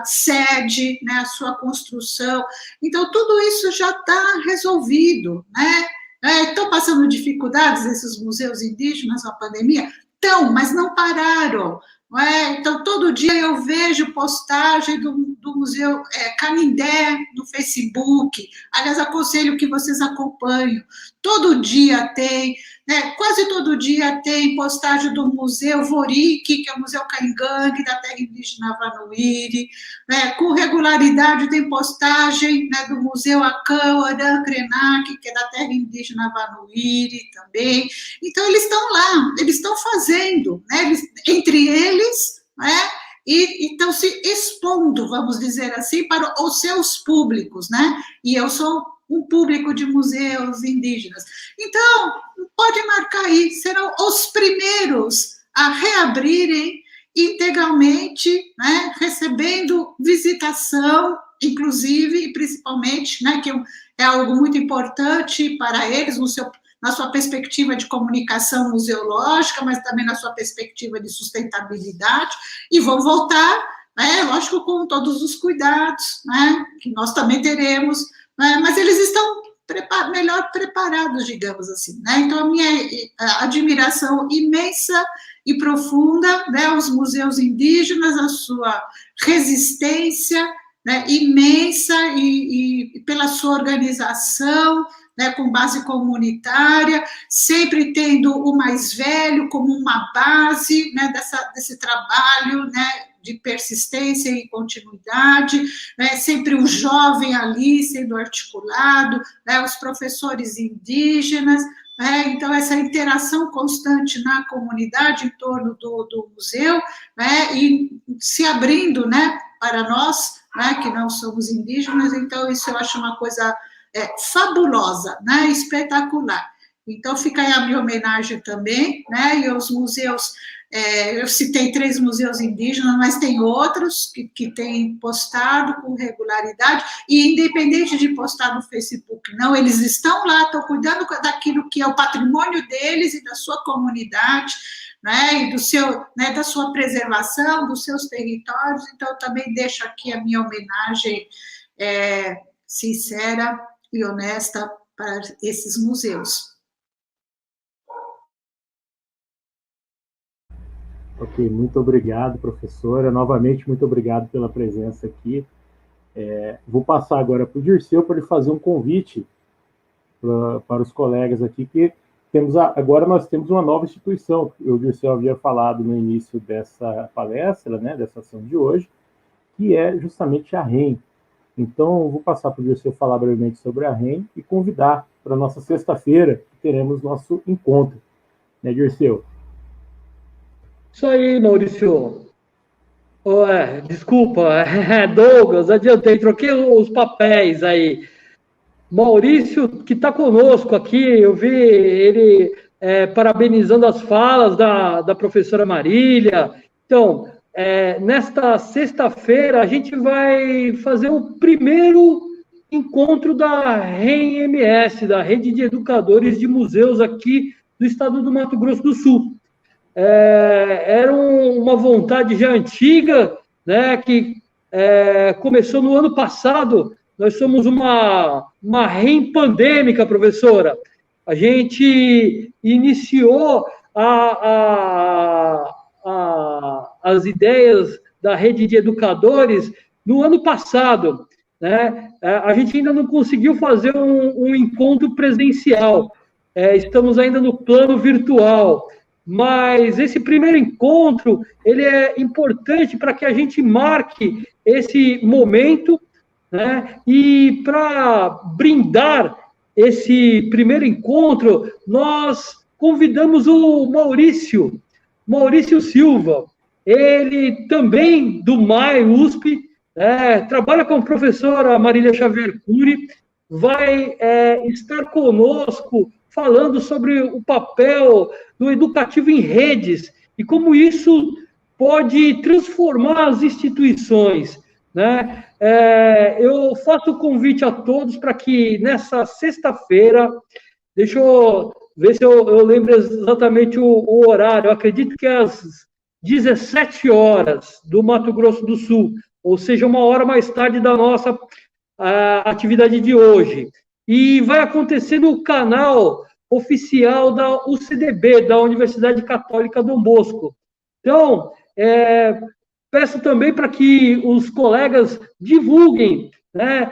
sede, né, a sua construção. Então, tudo isso já está resolvido, né? Estão passando dificuldades esses museus indígenas na pandemia? Estão, mas não pararam. Então, todo dia eu vejo postagem do Museu Canindé no Facebook. Aliás, aconselho que vocês acompanhem. Todo dia tem, né, quase todo dia tem postagem do Museu Vorique, que é o Museu Caingangue, da terra indígena Vanuiri. Né, com regularidade tem postagem, né, do Museu Acã Oran Krenak, que é da terra indígena Vanuiri também. Então, eles estão lá, eles estão fazendo, né, entre eles, né, e estão se expondo, vamos dizer assim, para os seus públicos, né? E eu sou um público de museus indígenas. Então, pode marcar aí, serão os primeiros a reabrirem integralmente, né, recebendo visitação, inclusive, e principalmente, né, que é algo muito importante para eles, na sua perspectiva de comunicação museológica, mas também na sua perspectiva de sustentabilidade, e vão voltar, né, lógico, com todos os cuidados, né, que nós também teremos, né, mas eles estão melhor preparados, digamos assim, né? Então, a minha admiração imensa e profunda, né, aos museus indígenas, a sua resistência, né, imensa e pela sua organização, né, com base comunitária, sempre tendo o mais velho como uma base, né, desse trabalho, né, de persistência e continuidade, né, sempre o jovem ali sendo articulado, né, os professores indígenas, né, então essa interação constante na comunidade em torno do museu, né, e se abrindo, né, para nós, né, que não somos indígenas, então isso eu acho uma coisa fabulosa, né, espetacular. Então fica aí a minha homenagem também, né, e os museus, eu citei 3 museus indígenas, mas tem outros que têm postado com regularidade, e independente de postar no Facebook, não, eles estão lá, estão cuidando daquilo que é o patrimônio deles e da sua comunidade, né, e né, da sua preservação, dos seus territórios. Então, eu também deixo aqui a minha homenagem sincera e honesta para esses museus. Ok, muito obrigado, professora. Novamente, muito obrigado pela presença aqui. Vou passar agora para o Dirceu para ele fazer um convite para os colegas aqui, que agora nós temos uma nova instituição. O Dirceu havia falado no início dessa palestra, né, dessa ação de hoje, que é justamente a REM. Então, vou passar para o Dirceu falar brevemente sobre a REM e convidar para a nossa sexta-feira, que teremos nosso encontro. Né, Dirceu? Isso aí, Maurício. Desculpa, Douglas, adiantei, troquei os papéis aí. Maurício, que está conosco aqui, eu vi ele parabenizando as falas da professora Marília. Então, nesta sexta-feira, a gente vai fazer o primeiro encontro da REM-MS, da Rede de Educadores de Museus aqui do estado do Mato Grosso do Sul. Era uma vontade já antiga, né, que começou no ano passado. Nós somos uma REM pandêmica, professora. A gente iniciou as ideias da rede de educadores no ano passado, né? A gente ainda não conseguiu fazer um encontro presencial, estamos ainda no plano virtual, mas esse primeiro encontro, ele é importante para que a gente marque esse momento, né? E para brindar esse primeiro encontro, nós convidamos o Maurício Silva, ele também do MAI USP, trabalha com a professora Marília Xavier Cury, vai estar conosco falando sobre o papel do educativo em redes e como isso pode transformar as instituições, né? Eu faço o convite a todos para que nessa sexta-feira, deixa eu ver se eu lembro exatamente o horário, eu acredito que é às 17 horas do Mato Grosso do Sul, ou seja, uma hora mais tarde da nossa atividade de hoje. E vai acontecer no canal oficial da UCDB, da Universidade Católica Dom Bosco. Então, peço também para que os colegas divulguem, né,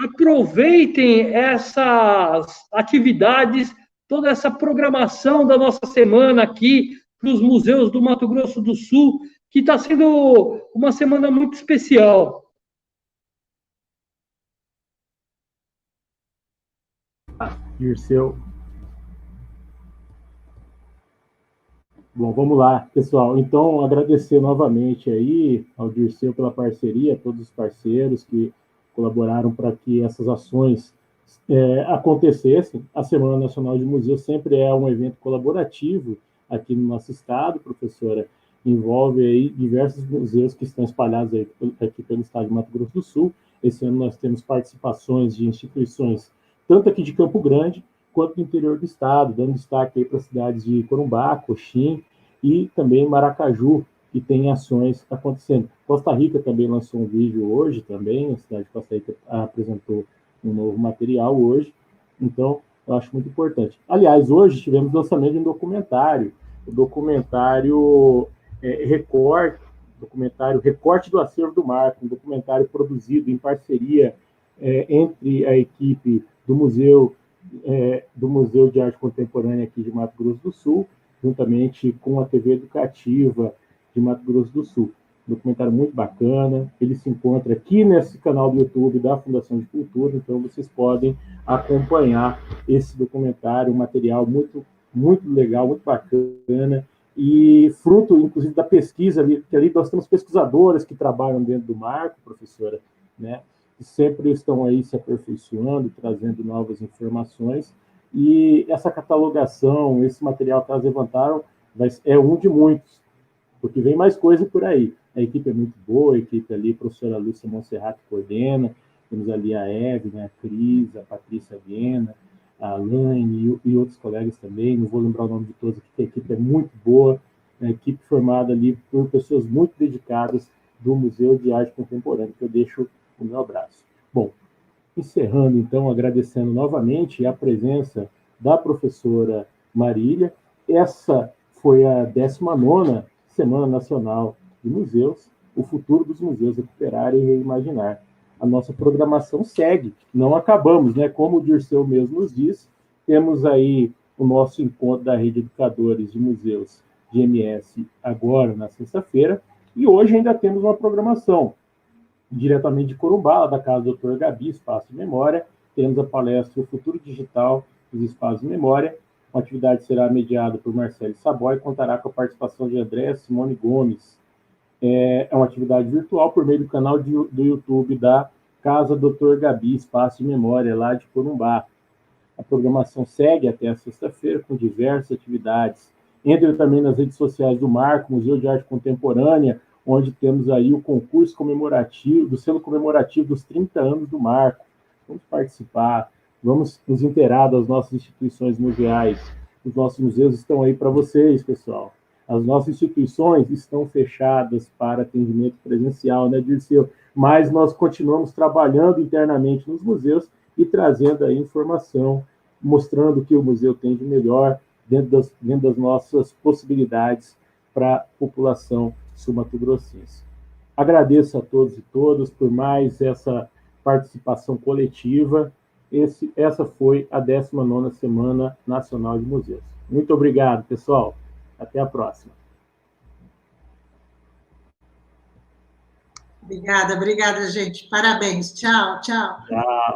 aproveitem essas atividades, toda essa programação da nossa semana aqui para os museus do Mato Grosso do Sul, que está sendo uma semana muito especial. Dirceu. Bom, vamos lá, pessoal. Então, agradecer novamente aí ao Dirceu pela parceria, a todos os parceiros que colaboraram para que essas ações acontecessem. A Semana Nacional de Museus sempre é um evento colaborativo aqui no nosso estado, professora, envolve aí diversos museus que estão espalhados aí, aqui pelo estado de Mato Grosso do Sul. Esse ano nós temos participações de instituições, tanto aqui de Campo Grande, quanto no interior do estado, dando destaque aí para as cidades de Corumbá, Coxim e também Maracaju, que tem ações acontecendo. Costa Rica também lançou um vídeo hoje também, a cidade de Costa Rica apresentou um novo material hoje, então eu acho muito importante. Aliás, hoje tivemos lançamento de um documentário, o documentário Recorte do Acervo do Marco, um documentário produzido em parceria entre a equipe do Museu de Arte Contemporânea aqui de Mato Grosso do Sul, juntamente com a TV Educativa de Mato Grosso do Sul. Um documentário muito bacana, ele se encontra aqui nesse canal do YouTube da Fundação de Cultura, então vocês podem acompanhar esse documentário, um material muito, muito legal, muito bacana, e fruto, inclusive, da pesquisa ali, que ali nós temos pesquisadoras que trabalham dentro do marco, professora, né, que sempre estão aí se aperfeiçoando, trazendo novas informações, e essa catalogação, esse material que elas levantaram, é um de muitos, porque vem mais coisa por aí. A equipe é muito boa, a equipe ali, a professora Lúcia Monserrat coordena, temos ali a Evelyn, a Cris, a Patrícia Viena, a Alaine e outros colegas também, não vou lembrar o nome de todos aqui, que a equipe é muito boa, a equipe formada ali por pessoas muito dedicadas do Museu de Arte Contemporânea, que eu deixo o meu abraço. Bom, encerrando então, agradecendo novamente a presença da professora Marília, essa foi a 19ª Semana Nacional de Museus, o futuro dos museus, recuperar e reimaginar. A nossa programação segue, não acabamos, né? Como o Dirceu mesmo nos diz, temos aí o nosso encontro da Rede Educadores de Museus de MS agora, na sexta-feira, e hoje ainda temos uma programação diretamente de Corumbá, da Casa do Dr. Gabi, Espaço de Memória, temos a palestra O Futuro Digital dos Espaços de Memória. A atividade será mediada por Marcelo Saboy e contará com a participação de André Simone Gomes. É uma atividade virtual por meio do canal do YouTube da Casa Dr. Gabi, Espaço de Memória, lá de Corumbá. A programação segue até a sexta-feira, com diversas atividades Entre também nas redes sociais do Marco, Museu de Arte Contemporânea, onde temos aí o concurso comemorativo, do selo comemorativo dos 30 anos do Marco. Vamos participar, vamos nos inteirar das nossas instituições museais. Os nossos museus estão aí para vocês, pessoal. As nossas instituições estão fechadas para atendimento presencial, né, Dirceu? Mas nós continuamos trabalhando internamente nos museus e trazendo aí informação, mostrando o que o museu tem de melhor dentro das nossas possibilidades para a população sul-mato-grossense. Agradeço a todos e todas por mais essa participação coletiva. Essa foi a 19ª Semana Nacional de Museus. Muito obrigado, pessoal. Até a próxima. Obrigada, gente. Parabéns. Tchau, tchau. Tchau.